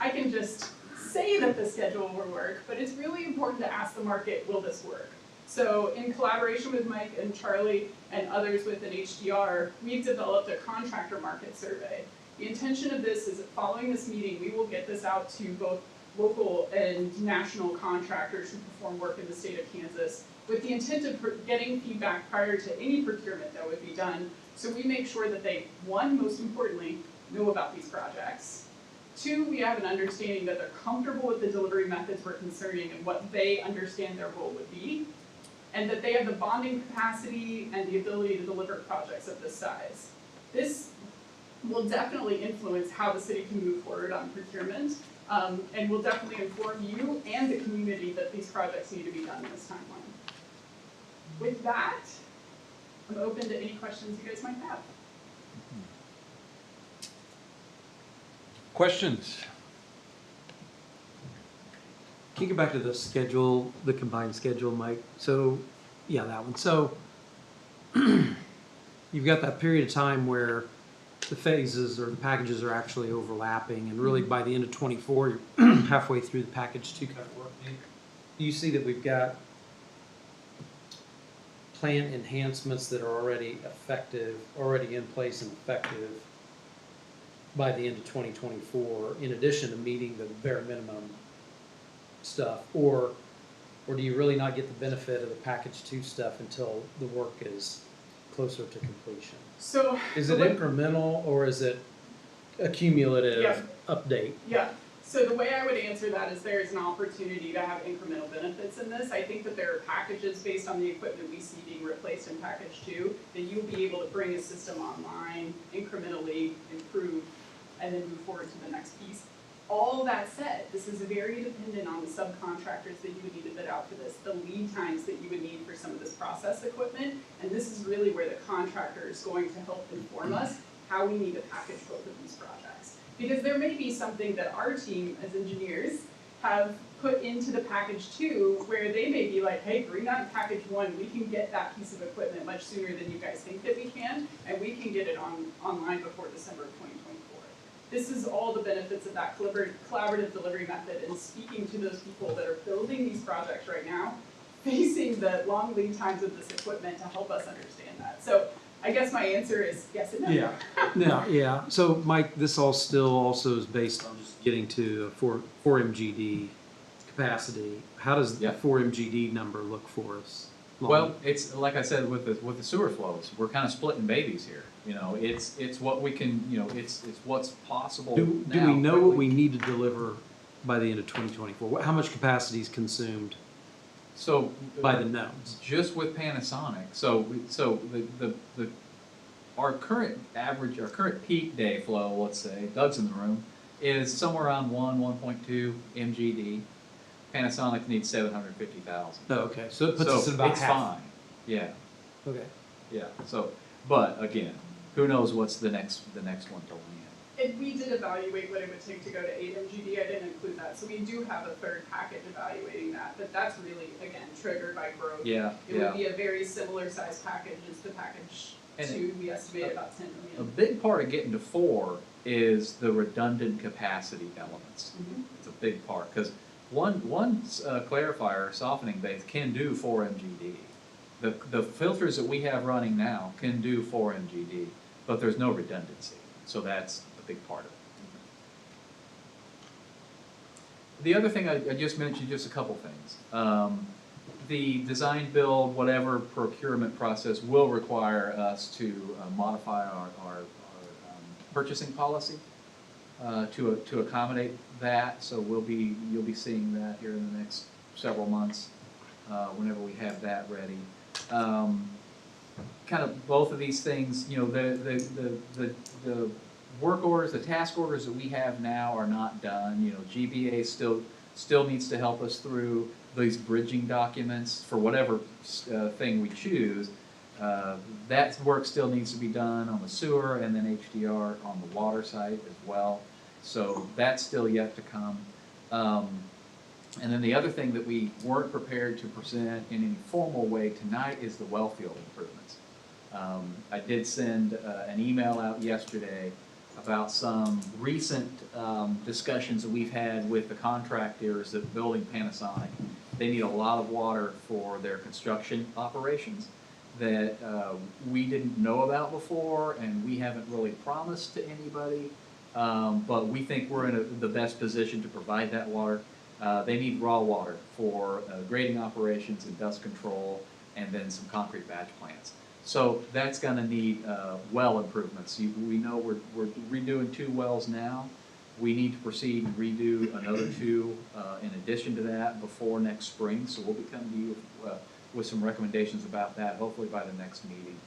I can just say that the schedule will work, but it's really important to ask the market, will this work? So in collaboration with Mike and Charlie and others within HDR, we've developed a contractor market survey. The intention of this is that following this meeting, we will get this out to both local and national contractors who perform work in the state of Kansas with the intent of getting feedback prior to any procurement that would be done. So we make sure that they, one, most importantly, know about these projects. Two, we have an understanding that they're comfortable with the delivery methods we're concerning and what they understand their role would be, and that they have the bonding capacity and the ability to deliver projects of this size. This will definitely influence how the city can move forward on procurement, and will definitely inform you and the community that these projects need to be done in this timeline. With that, I'm open to any questions you guys might have. Questions? Can you go back to the schedule, the combined schedule, Mike? So, yeah, that one. So, you've got that period of time where the phases or the packages are actually overlapping, and really by the end of 24, you're halfway through the package 2 kind of work. Do you see that we've got plant enhancements that are already effective, already in place and effective by the end of 2024, in addition to meeting the bare minimum stuff, or do you really not get the benefit of the package 2 stuff until the work is closer to completion? So Is it incremental or is it a cumulative update? Yeah. So the way I would answer that is there is an opportunity to have incremental benefits in this. I think that there are packages based on the equipment we see being replaced in package 2 that you'll be able to bring a system online, incrementally improve, and then move forward to the next piece. All that said, this is very dependent on the subcontractors that you would need to bid out for this, the lead times that you would need for some of this process equipment, and this is really where the contractor is going to help inform us how we need to package both of these projects. Because there may be something that our team as engineers have put into the package 2 where they may be like, hey, bring that in package 1, we can get that piece of equipment much sooner than you guys think that we can, and we can get it online before December of 2024. This is all the benefits of that collaborative delivery method, and speaking to those people that are building these projects right now, facing the long lead times of this equipment to help us understand that. So I guess my answer is yes and no. Yeah. So Mike, this all still also is based on just getting to a 4 MGD capacity. How does the 4 MGD number look for us? Well, it's like I said with the sewer flows, we're kind of splitting babies here. It's what we can, it's what's possible. Do now we know quickly. what we need to deliver by the end of 2024? How much capacity is consumed So by the nodes? Just with Panasonic. Our current peak day flow, let's say, Doug's in the room, is somewhere around 1.2 MGD. Panasonic needs 750,000. Oh, okay. So it puts us at about it's half. fine. Yeah. Okay. Yeah. So, but again, who knows what's the next one to land? We did evaluate what it would take to go to 8 MGD. I didn't include that. So we do have a third package evaluating that, but that's really, again, triggered by growth. Yeah, It would be a very similar size package as the package And 2. We estimate about 10 A million. big part of getting to 4 is the redundant capacity elements. Mhm. It's a big part, because one clarifier, softening base, can do 4 MGD. The filters that we have running now can do 4 MGD, but there's no redundancy, so that's a big part of it. The other thing I just mentioned, just a couple things. The design, build, whatever procurement process will require us to modify our purchasing policy to accommodate that. So you'll be seeing that here in the next several months whenever we have that ready. Kind of both of these things, you know, the work orders, the task orders that we have now are not done. You know, GBA still needs to help us through these bridging documents for whatever thing we choose. That work still needs to be done on the sewer and then HDR on the water side as well. So that's still yet to come. And then the other thing that we weren't prepared to present in any formal way tonight is the well field improvements. I did send an email out yesterday about some recent discussions that we've had with the contractors that building Panasonic. They need a lot of water for their construction operations that we didn't know about before, and we haven't really promised to anybody. But we think we're in the best position to provide that water. They need raw water for grading operations and dust control, and then some concrete batch plants. So that's going to need well improvements. We know we're redoing 2 wells now. We need to proceed and redo another 2 in addition to that before next spring. So we'll be coming to you with some recommendations about that, hopefully by the next meeting,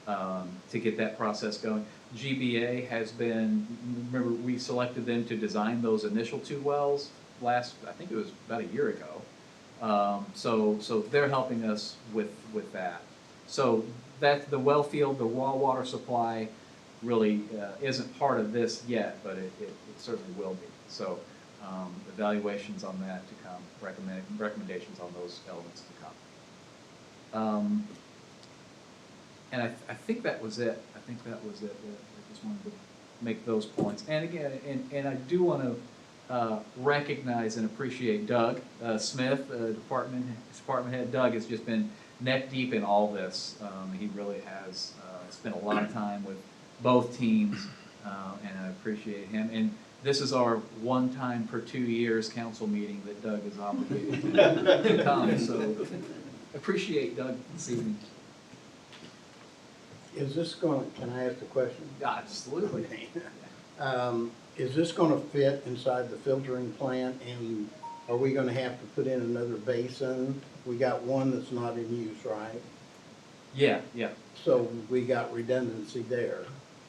to get that process going. GBA has been, remember, we selected them to design those initial 2 wells I think it was about a year ago. So they're helping us with that. So that the well field, the raw water supply really isn't part of this yet, but it certainly will be. So evaluations on that to come, recommendations on those elements to come. And I think that was it. I think that was it. I just wanted to make those points. And again, and I do want to recognize and appreciate Doug Smith, department head. Doug has just been neck deep in all this. He really has spent a lot of time with both teams, and I appreciate him. And this is our one time per 2 years council meeting that Doug is obligated to come. So appreciate Doug this evening. Is this going, can I ask a question? Absolutely. Is this gonna fit inside the filtering plant, and are we gonna have to put in another basin? We got one that's not in use, right? Yeah. So we got redundancy there,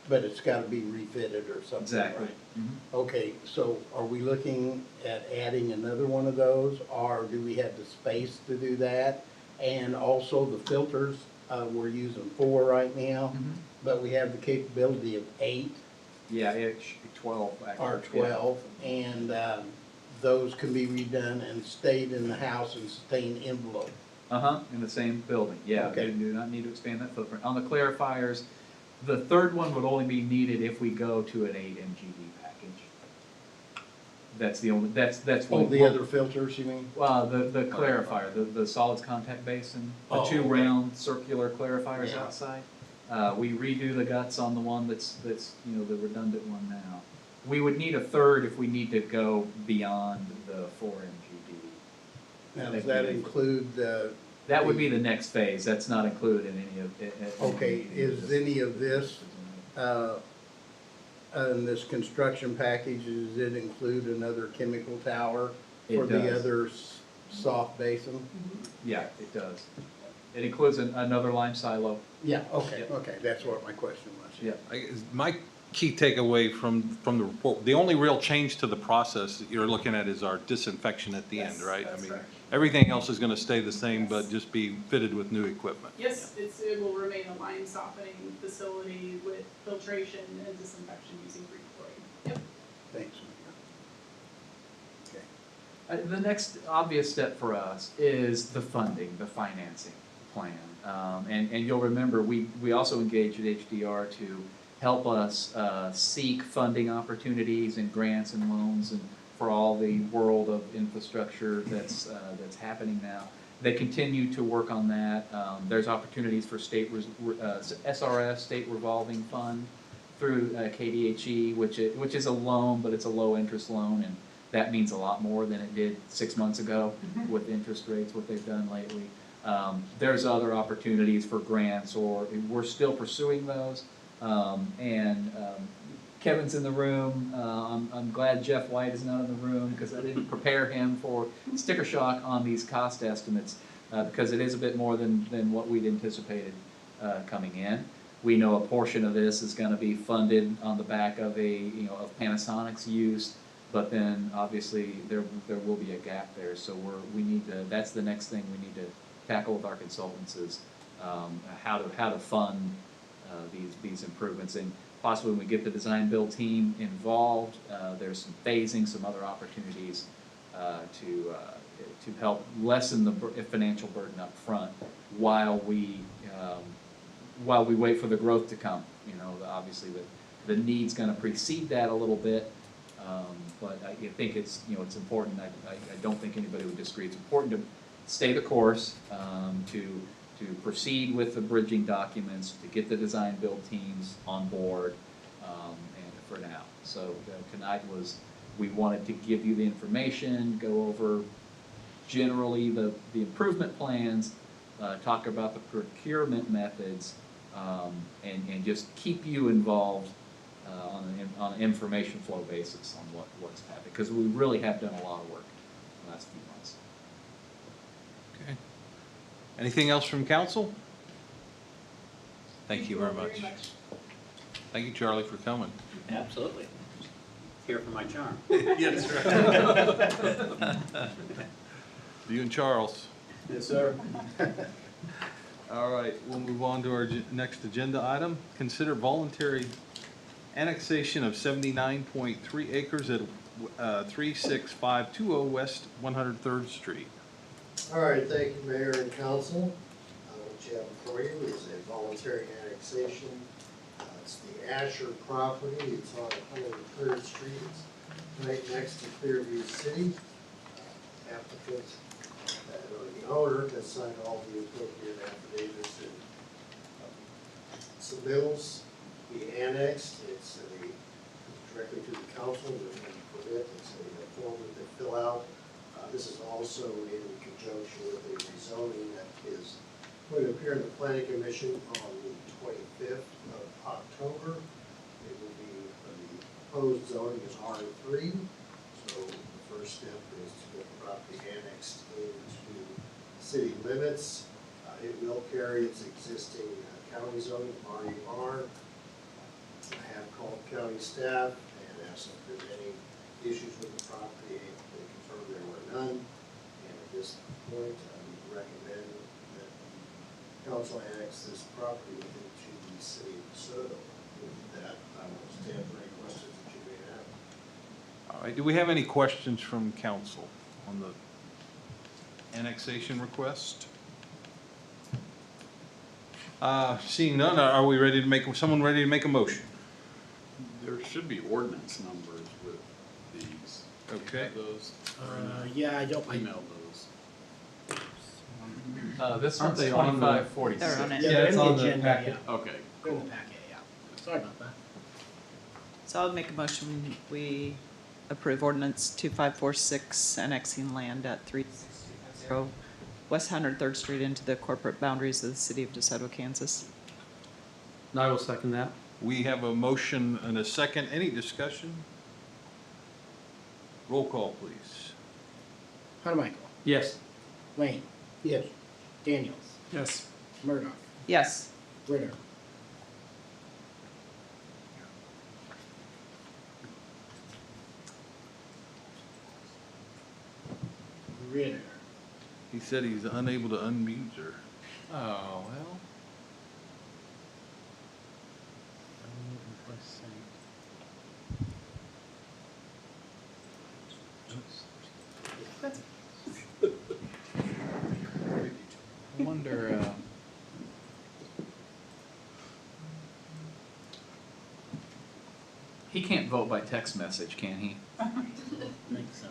but it's gotta be refitted or something, Exactly. right? Okay, so are we looking at adding another one of those, or do we have the space to do that? And also the filters, we're using 4 right now, but we have the capability of 8. Yeah, it should be 12 actually. Or 12, and those can be redone and stayed in the house and stay envelope. In the same building, yeah. Okay. We do not need to expand that footprint. On the clarifiers, the third one would only be needed if we go to an 8 MGD package. That's the only, that's Oh, what. the other filters, you mean? Well, the clarifier, the solids contact basin, the 2 okay. round circular clarifiers Yeah. outside. We redo the guts on the one that's you know, the redundant one now. We would need a third if we need to go beyond the 4 MGD. Now, does that include the? That would be the next phase. That's not included in any of it. Okay, is any of this, in this construction package, does it include another chemical tower for It the does. other soft basin? Yeah, it does. It includes another lime silo. Yeah, okay, Yeah. okay, that's what my question was. Yeah. My key takeaway from the report, the only real change to the process that you're looking at is our disinfection at the end, right? I mean, everything else is gonna stay the same, but just be fitted with new equipment. Yes, it will remain a lime softening facility with filtration and disinfection using free chlorine. Thanks, Mayor. Okay. The next obvious step for us is the funding, the financing plan. And you'll remember, we also engaged with HDR to help us seek funding opportunities and grants and loans and for all the world of infrastructure that's happening now. They continue to work on that. There's opportunities for SRF, State Revolving Fund, through KDHE, which is a loan, but it's a low interest loan, and that means a lot more than it did 6 months ago with interest rates, what they've done lately. There's other opportunities for grants, or we're still pursuing those. Kevin's in the room. I'm glad Jeff White is not in the room because I didn't prepare him for sticker shock on these cost estimates because it is a bit more than what we'd anticipated coming in. We know a portion of this is going to be funded on the back of of Panasonic's use, but then obviously there will be a gap there. So we need to. That's the next thing we need to tackle with our consultants is how to fund these improvements, and possibly when we get the design build team involved, there's some phasing, some other opportunities to help lessen the financial burden up front while we wait for the growth to come. Obviously the need's going to precede that a little bit, but I think it's important. I don't think anybody would disagree. It's important to stay the course, to proceed with the bridging documents, to get the design build teams on board, and for now. So tonight we wanted to give you the information, go over generally the improvement plans, talk about the procurement methods, and just keep you involved on an information flow basis on what's happening, because we really have done a lot of work in the last few months. Okay. Anything else from council? Thank you very all much. Thank you, Charlie, for coming. Absolutely. Here for my charm. Yeah, that's right. You and Charles. Yes, sir. All right, we'll move on to our next agenda item. Consider voluntary annexation of 79.3 acres at 36520 West 103rd Street. All right, thank you, Mayor and Council. What you have before you is a voluntary annexation. It's the Asher property. It's on 103rd Street. It's right next to Clearview City. Applicant, or the owner, has signed all the appropriate affidavits and submittals. Be annexed. It's directly to the council. There's no permit. It's a form that they fill out. This is also in conjunction with a rezoning that is going to appear in the planning commission on the 25th of October. It will be, the proposed zoning is R3, so the first step is to get the property annexed into city limits. It will carry its existing county zoning, RUR. I have called county staff and asked if there's any issues with the property. They confirmed there were none. And at this point, I would recommend that the council annex this property into the city of DeSoto. With that, I will stand for any questions that you may have. All right, do we have any questions from council on the annexation request? Seeing none, are we ready to someone ready to make a motion? There should be ordinance numbers with these. Okay. Those. Yeah, I don't. Email those. This Aren't one's they on the- 2546. They're on it. Yeah, Yeah, they're it's in the on the agenda, packet. yeah. Okay. They're in the packet, yeah. Sorry about that. So I'll make a motion, we approve ordinance 2546 annexing land at 3620 West 103rd Street into the corporate boundaries of the city of DeSoto, Kansas. And I will second that. We have a motion and a second. Any discussion? Roll call, please. Hunter Yes. Lane, Yes. Daniels, Yes. Murdoch, Yes. Ritter. Ritter. He said he's unable to unmute her. Oh, well. He can't vote by text message, can he? Think so.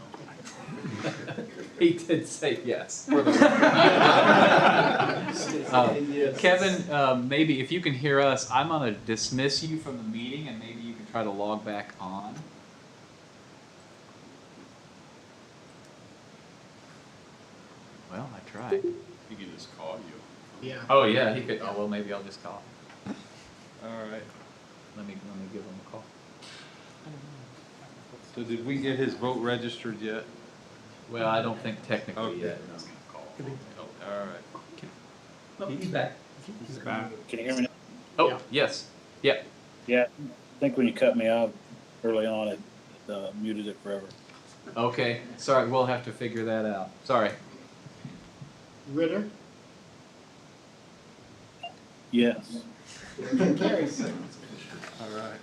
He did say yes. For the record. Kevin, maybe if you can hear us, I'm gonna dismiss you from the meeting and maybe you can try to log back on. Well, I tried. You can just call you. Yeah. Oh, yeah, he could, oh, well, maybe I'll just call. All right. Let me give him a call. So did we get his vote registered yet? Well, I don't think technically Okay. yet. All right. He's back. Can you hear me now? Oh, Yeah. yes, yeah. Yeah, I think when you cut me off early on, it muted it forever. Okay, sorry, we'll have to figure that out. Sorry. Ritter? Yes. Motion carries. All right.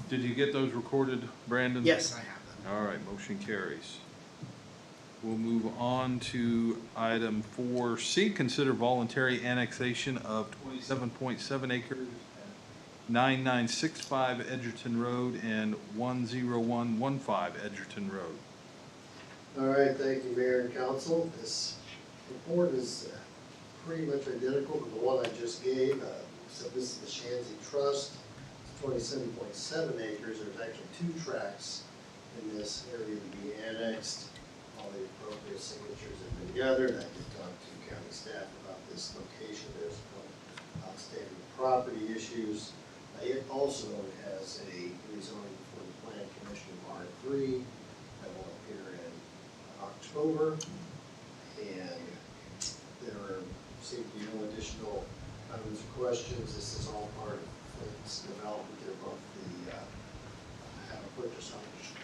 Did you get those recorded, Brandon? Yes, I have them. All right, motion carries. We'll move on to item 4C, consider voluntary annexation of 27.7 acres at 9965 Edgerton Road and 10115 Edgerton Road. All right, thank you, Mayor and Council. This report is pretty much identical to the one I just gave. So this is the Shanzy Trust. It's 27.7 acres. There's actually 2 tracts in this area to be annexed. All the appropriate signatures have been gathered. I did talk to county staff about this location. There's no outstanding property issues. It also has a rezoning for the Plan Commission of R3 that will appear in October. And there seem to be no additional comments or questions. This is all part of its development. They're both have a purchase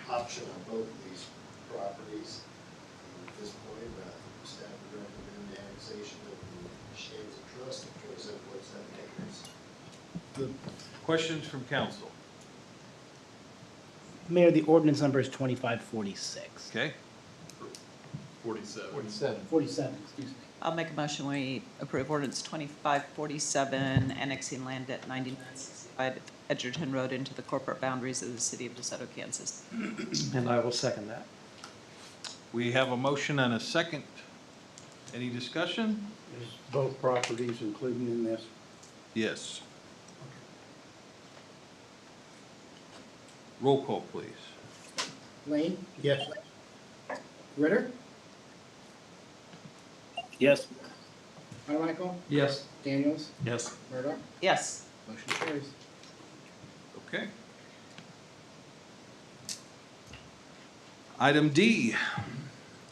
option on both of these properties. At this point, staff would recommend the annexation of the Shanzy Trust of 27.7 acres. Questions from council? Mayor, the ordinance number is 2546. Okay. 47. 47, excuse me. I'll make a motion, we approve ordinance 2547, annexing land at 9965 Edgerton Road into the corporate boundaries of the city of DeSoto, Kansas. And I will second that. We have a motion and a second. Any discussion? Is both properties included in this? Yes. Roll call, please. Lane? Yes. Ritter? Yes. Carmichael? Yes. Daniels? Yes. Murdoch? Yes. Motion carries. Okay. Item D,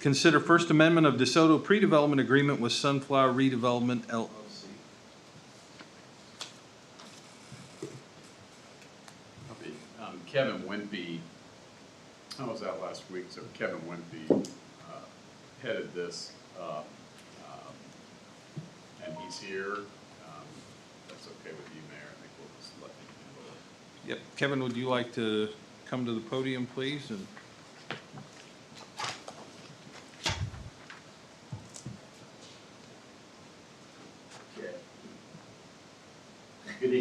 consider First Amendment of DeSoto pre-development agreement with Sunflower Redevelopment LLC. Kevin Wimpy, I was out last week, so Kevin Wimpy headed this up, and he's here. That's okay with you, Mayor. I think we'll just let him handle it. Yep, Kevin, would you like to come to the podium, please? And Good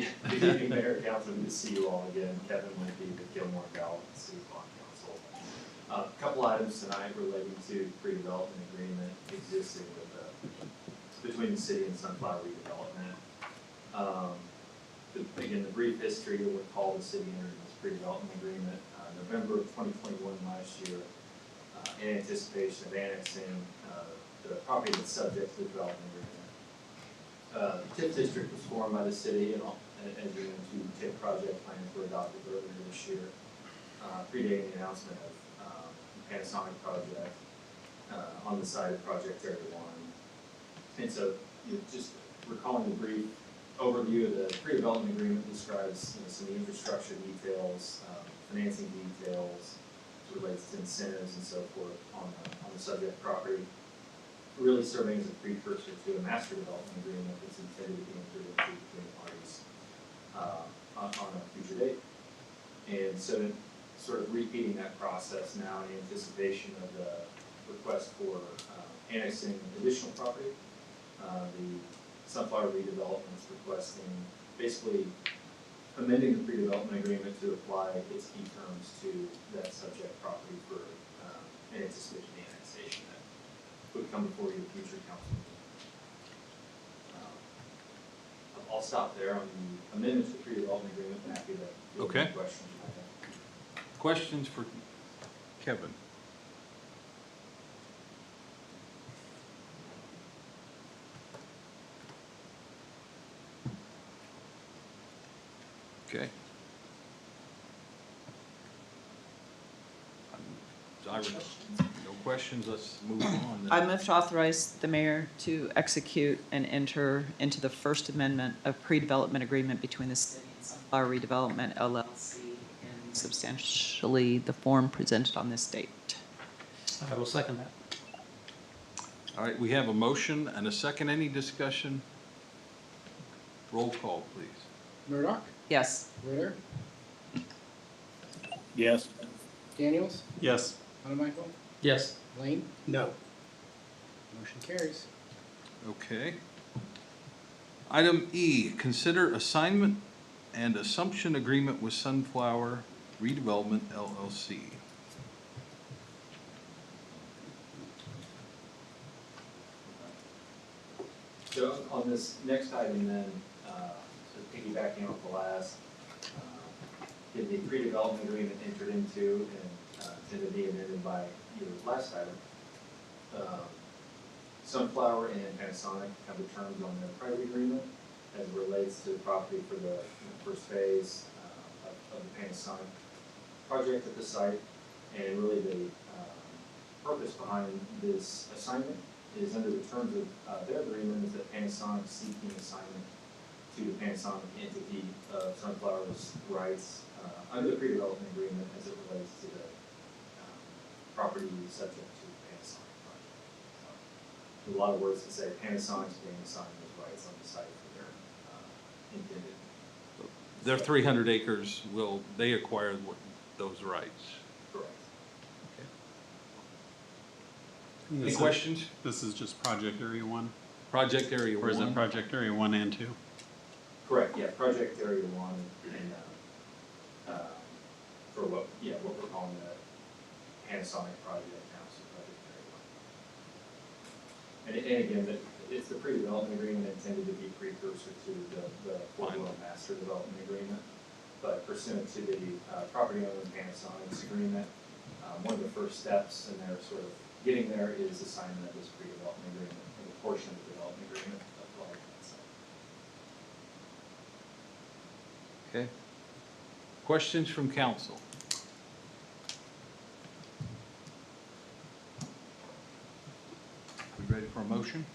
evening, Mayor, Council, good to see you all again. Kevin Wimpy with Gilmore Gallup, City Bond Council. A couple items tonight relating to pre-development agreement existing with, between the city and Sunflower Redevelopment. Again, the brief history of what called the city entered this pre-development agreement, November of 2021 last year, in anticipation of annexing the property that's subject to the development agreement. The TIF district was formed by the city, and as you know, 2 TIF project plans were adopted earlier this year, predating the announcement of the Panasonic project on the side of Project Area 1. And so, just recalling the brief overview of the pre-development agreement describes some of the infrastructure details, financing details, as it relates to incentives and so forth on the subject property, really serving as a precursor to a master development agreement that's intended to be entered into between parties on a future date. And so sort of repeating that process now in anticipation of the request for annexing additional property. The Sunflower Redevelopment is requesting basically amending the pre-development agreement to apply its key terms to that subject property for an anticipated annexation that would come before you in future council. I'll stop there on the amendments to pre-development agreement, and happy to field any Okay. questions you might have. Questions for Kevin? Okay. Ira, no questions, let's move on then. I move to authorize the mayor to execute and enter into the First Amendment of pre-development agreement between the city and Sunflower Redevelopment LLC in substantially the form presented on this date. I will second that. All right, we have a motion and a second. Any discussion? Roll call, please. Murdoch, Yes. Ritter, Yes. Daniels, Yes. Monaco, Yes. Lane, No. motion carries. Okay. Item E, consider assignment and assumption agreement with Sunflower Redevelopment LLC. So on this next item then, so piggybacking off the last, did the pre-development agreement entered into and did it be amended by your last item? Sunflower and Panasonic have the terms on their private agreement as it relates to the property for the first phase of the Panasonic project at the site. And really the purpose behind this assignment is under the terms of their agreement is that Panasonic seeking assignment to the Panasonic entity of Sunflower's rights under the pre-development agreement as it relates to the property subject to the Panasonic project. So, a lot of words to say Panasonic's being assigned those rights on the site for their intended. Their 300 acres, they acquire those rights? Correct. Any questions? This is just project area 1? Project area Or is it 1? project area 1 and 2? Correct, yeah, project area 1 and, for what we're calling the Panasonic project now, so project area 1. And again, it's the pre-development agreement intended to be precursor to the full-blown master development agreement. But pursuant to the property owner and Panasonic's agreement, one of the first steps in their sort of getting there is assignment of this pre-development agreement, and a portion of the development agreement applied to that site. Okay. Questions from council? We ready for a motion?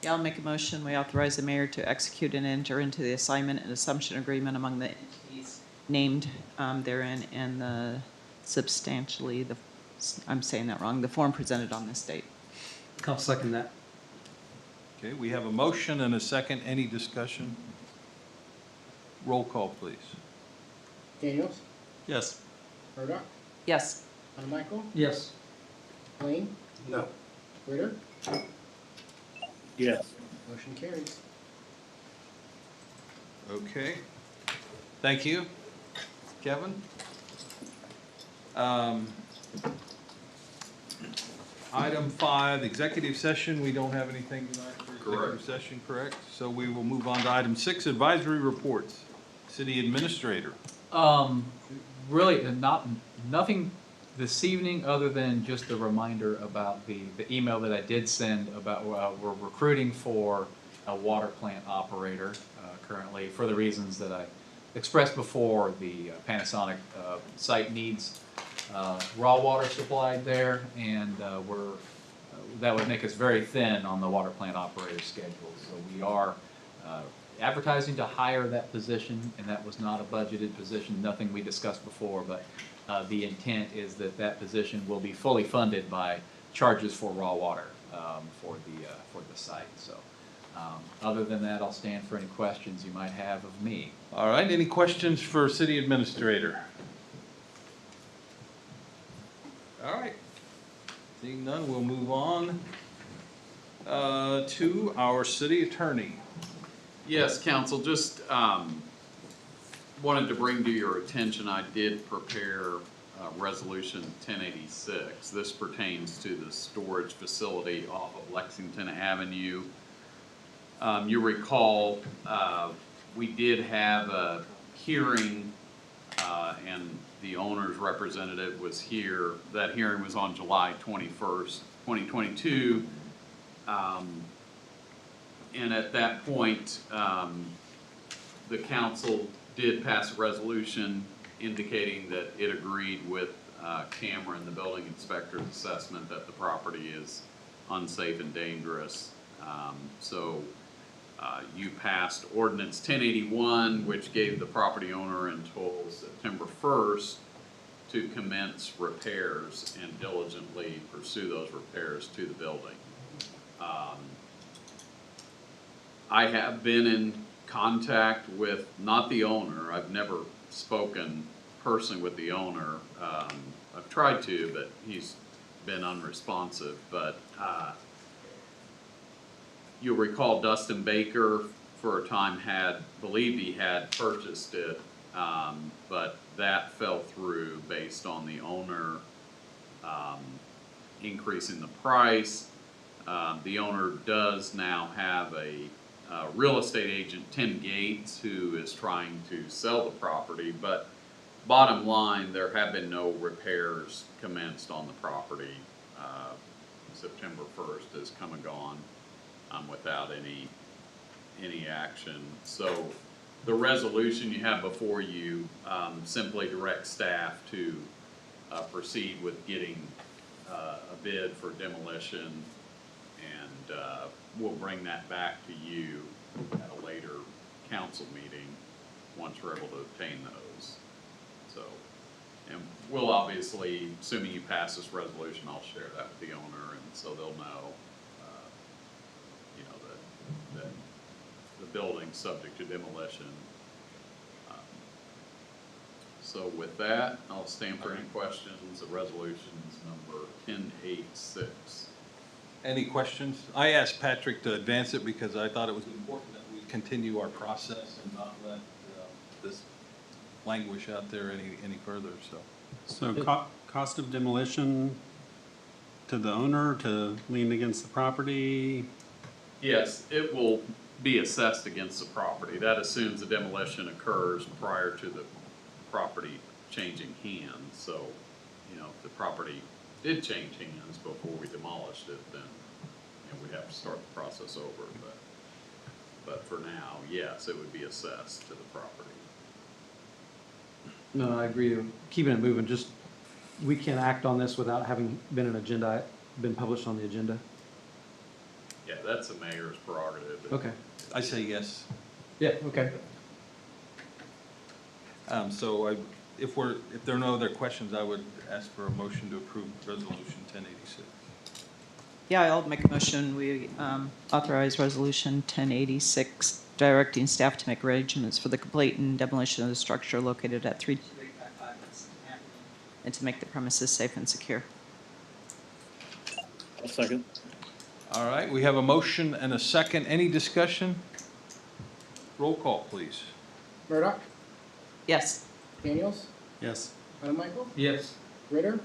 Yeah, I'll make a motion. We authorize the mayor to execute and enter into the assignment and assumption agreement among the entities named therein and the substantially, I'm saying that wrong, the form presented on this date. I'll second that. Okay, we have a motion and a second. Any discussion? Roll call, please. Daniels, Yes. Murdoch, Yes. Monaco, Yes. Lane, No. Ritter, Yes. motion carries. Okay. Thank you. Kevin? Item 5, executive session. We don't have anything tonight for executive session, correct? So we will move on to item 6, advisory reports. City administrator. Really, nothing this evening other than just a reminder about the email that I did send about we're recruiting for a water plant operator currently for the reasons that I expressed before. The Panasonic site needs raw water supplied there, and that would make us very thin on the water plant operator schedule. So we are advertising to hire that position, and that was not a budgeted position, nothing we discussed before, but the intent is that position will be fully funded by charges for raw water for the site. So other than that, I'll stand for any questions you might have of me. All right, any questions for city administrator? All right. Seeing none, we'll move on to our city attorney. Yes, council, just wanted to bring to your attention, I did prepare Resolution 1086. This pertains to the storage facility off of Lexington Avenue. You recall, we did have a hearing and the owner's representative was here. That hearing was on July 21st, 2022. And at that point, the council did pass a resolution indicating that it agreed with Cameron, the building inspector's assessment that the property is unsafe and dangerous. So you passed ordinance 1081, which gave the property owner until September 1st to commence repairs and diligently pursue those repairs to the building. I have been in contact with, not the owner, I've never spoken personally with the owner. I've tried to, but he's been unresponsive. But you'll recall Dustin Baker for a time believed he had purchased it, but that fell through based on the owner increasing the price. The owner does now have a real estate agent, Tim Gates, who is trying to sell the property, but bottom line, there have been no repairs commenced on the property. September 1st has come and gone without any action. So the resolution you have before you simply directs staff to proceed with getting a bid for demolition, and we'll bring that back to you at a later council meeting once we're able to obtain those. So, and we'll obviously, assuming you pass this resolution, I'll share that with the owner, and so they'll know, you know, that the building's subject to demolition. So with that, I'll stand for any questions. The resolution's number 1086. Any questions? I asked Patrick to advance it because I thought it was important that we continue our process and not let this languish out there any further, so. So cost of demolition to the owner to lien against the property? Yes, it will be assessed against the property. That assumes the demolition occurs prior to the property changing hands. So, you know, if the property did change hands before we demolished it, then, you know, we'd have to start the process over. But for now, yes, it would be assessed to the property. No, I agree. Keeping it moving, just, we can't act on this without having been been published on the agenda. Yeah, that's the mayor's prerogative. Okay. I say yes. Yeah, okay. So if there are no other questions, I would ask for a motion to approve resolution 1086. Yeah, I'll make a motion. We authorize resolution 1086, directing staff to make arrangements for the complete and demolition of the structure located at 32855 Lexington Avenue, and to make the premises safe and secure. I'll second. All right, we have a motion and a second. Any discussion? Roll call, please. Murdoch, Yes. Daniels, Yes. Michael, Yes. Ritter,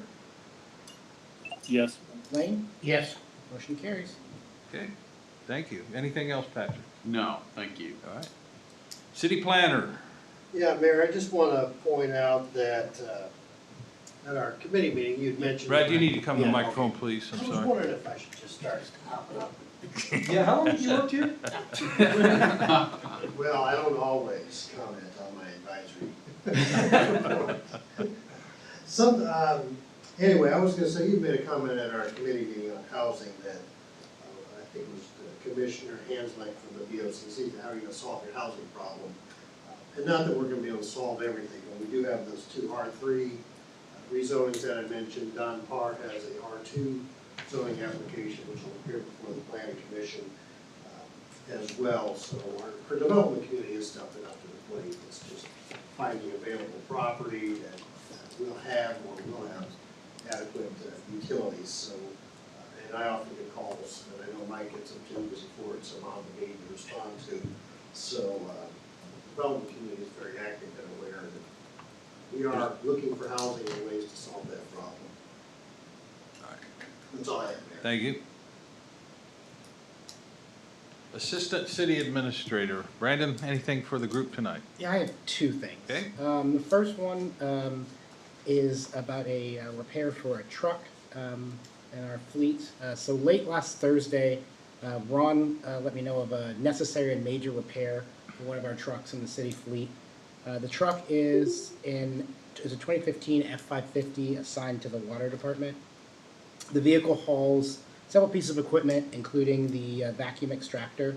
Yes. Lane, Yes. motion carries. Okay, thank you. Anything else, Patrick? No, thank you. All right. City planner. Yeah, Mayor, I just want to point out that at our committee meeting, you'd mentioned. Brad, you need to come to the Yeah, microphone, okay. please. I'm I was sorry. wondering if I should just start hopping up. Yeah, how long have you worked here? Well, I don't always comment on my advisory. Anyway, I was gonna say, you made a comment at our committee meeting on housing that, I think it was Commissioner Hanslick from the BOCC, how are you gonna solve your housing problem? And not that we're gonna be able to solve everything, but we do have those two R3 rezonings that I mentioned. Don Park has a R2 zoning application, which will appear before the planning commission as well. So our development community is stepping up to the plate. It's just finding available property that will have or will have adequate utilities. So, and I often get calls, and I know Mike gets them too, because he forwards some obligated to respond to. So, the development community is very active and aware that we are looking for housing and ways to solve that problem. That's all I have, Mayor. Thank you. Assistant City Administrator, Brandon, anything for the group tonight? Yeah, I have two things. Okay. The first one is about a repair for a truck in our fleet. So late last Thursday, Ron let me know of a necessary and major repair for one of our trucks in the city fleet. The truck is a 2015 F-550 assigned to the water department. The vehicle hauls several pieces of equipment, including the vacuum extractor.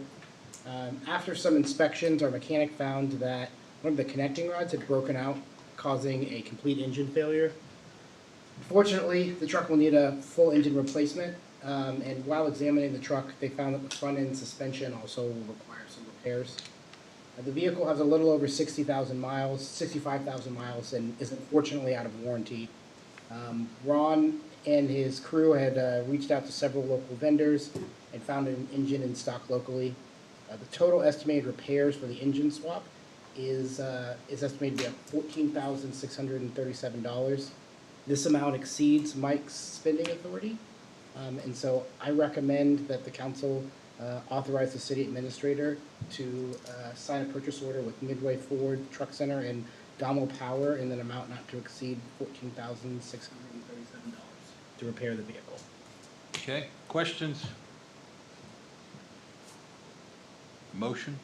After some inspections, our mechanic found that one of the connecting rods had broken out, causing a complete engine failure. Fortunately, the truck will need a full engine replacement, and while examining the truck, they found that the front end suspension also will require some repairs. The vehicle has a little over 65,000 miles, and is unfortunately out of warranty. Ron and his crew had reached out to several local vendors and found an engine in stock locally. The total estimated repairs for the engine swap is estimated to be $14,637. This amount exceeds Mike's spending authority, and so I recommend that the council authorize the city administrator to sign a purchase order with Midway Ford Truck Center and Domo Power in an amount not to exceed $14,637 to repair the vehicle. Okay, questions? Motion?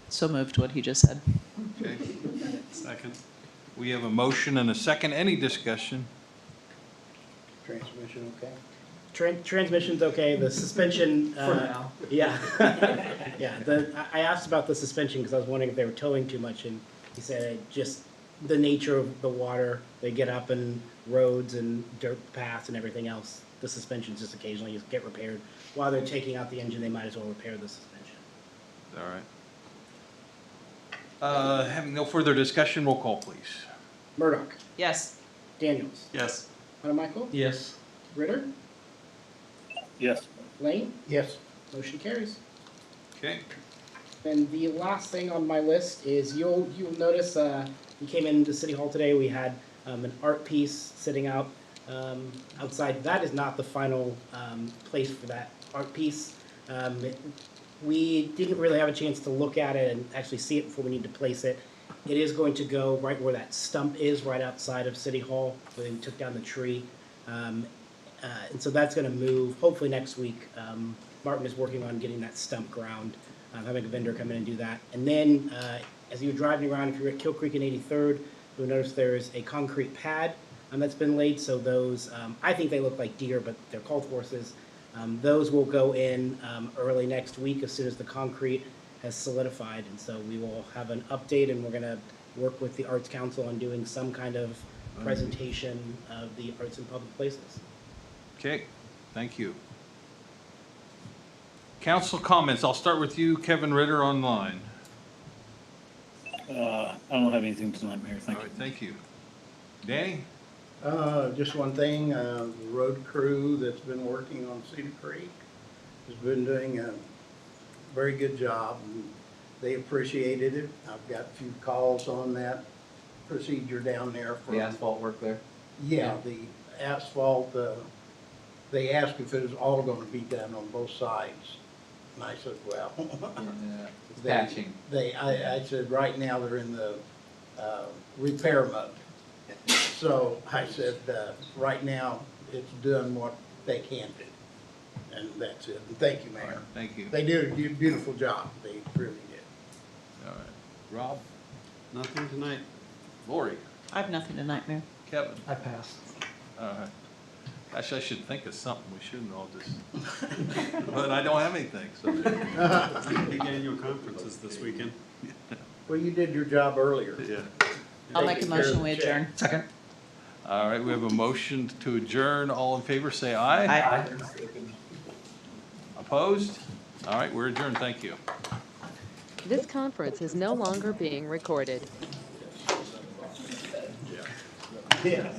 So moved what he just said. Okay. Second. We have a motion and a second. Any discussion? Transmission, okay? Transmission's okay, the suspension. For now. Yeah. Yeah, I asked about the suspension because I was wondering if they were towing too much, and he said just the nature of the water, they get up in roads and dirt paths and everything else. The suspensions just occasionally just get repaired. While they're taking out the engine, they might as well repair the suspension. All right. Having no further discussion, roll call, please. Murdoch, Yes. Daniels, Yes. Michael, Yes. Ritter, Yes. Lane, Yes. motion carries. Okay. And the last thing on my list is you'll notice you came into City Hall today. We had an art piece sitting out outside. That is not the final place for that art piece. We didn't really have a chance to look at it and actually see it before we need to place it. It is going to go right where that stump is, right outside of City Hall, where they took down the tree. And so that's going to move hopefully next week. Martin is working on getting that stump ground, having a vendor come in and do that. And then as you're driving around, if you're at Kill Creek and 83rd, you'll notice there's a concrete pad that's been laid. So those, I think they look like deer, but they're called horses. Those will go in early next week as soon as the concrete has solidified. And so we will have an update, and we're going to work with the Arts Council on doing some kind of presentation of the arts in public places. Okay, thank you. Council comments. I'll start with you, Kevin Ritter, online. I don't have anything tonight, Mayor. All Thank you. right, thank you. Danny? Just one thing, the road crew that's been working on Cedar Creek has been doing a very good job, and they appreciated it. I've got a few calls on that procedure down there for. The asphalt work there? Yeah, the asphalt, they asked if it was all gonna be done on both sides. And I said, well. Yeah, it's They- patching. I said, right now they're in the, repair mode. So I said, right now, it's doing what they can do. And that's it. And thank you, All right, Mayor. thank you. They did a beautiful job. They really did. All right. Rob? Nothing tonight. Lori? I have nothing tonight, Mayor. Kevin? I passed. All right. Gosh, I should think of something. We shouldn't all just, but I don't have anything, so. Big annual conferences this weekend. Well, you did your job earlier. Yeah. I'll make a Taking care of motion, the we check. adjourn. Second. All right, we have a motion to adjourn. All in favor, say aye. Aye. Opposed? All right, we're adjourned. Thank you. This conference is no longer being recorded. Yeah.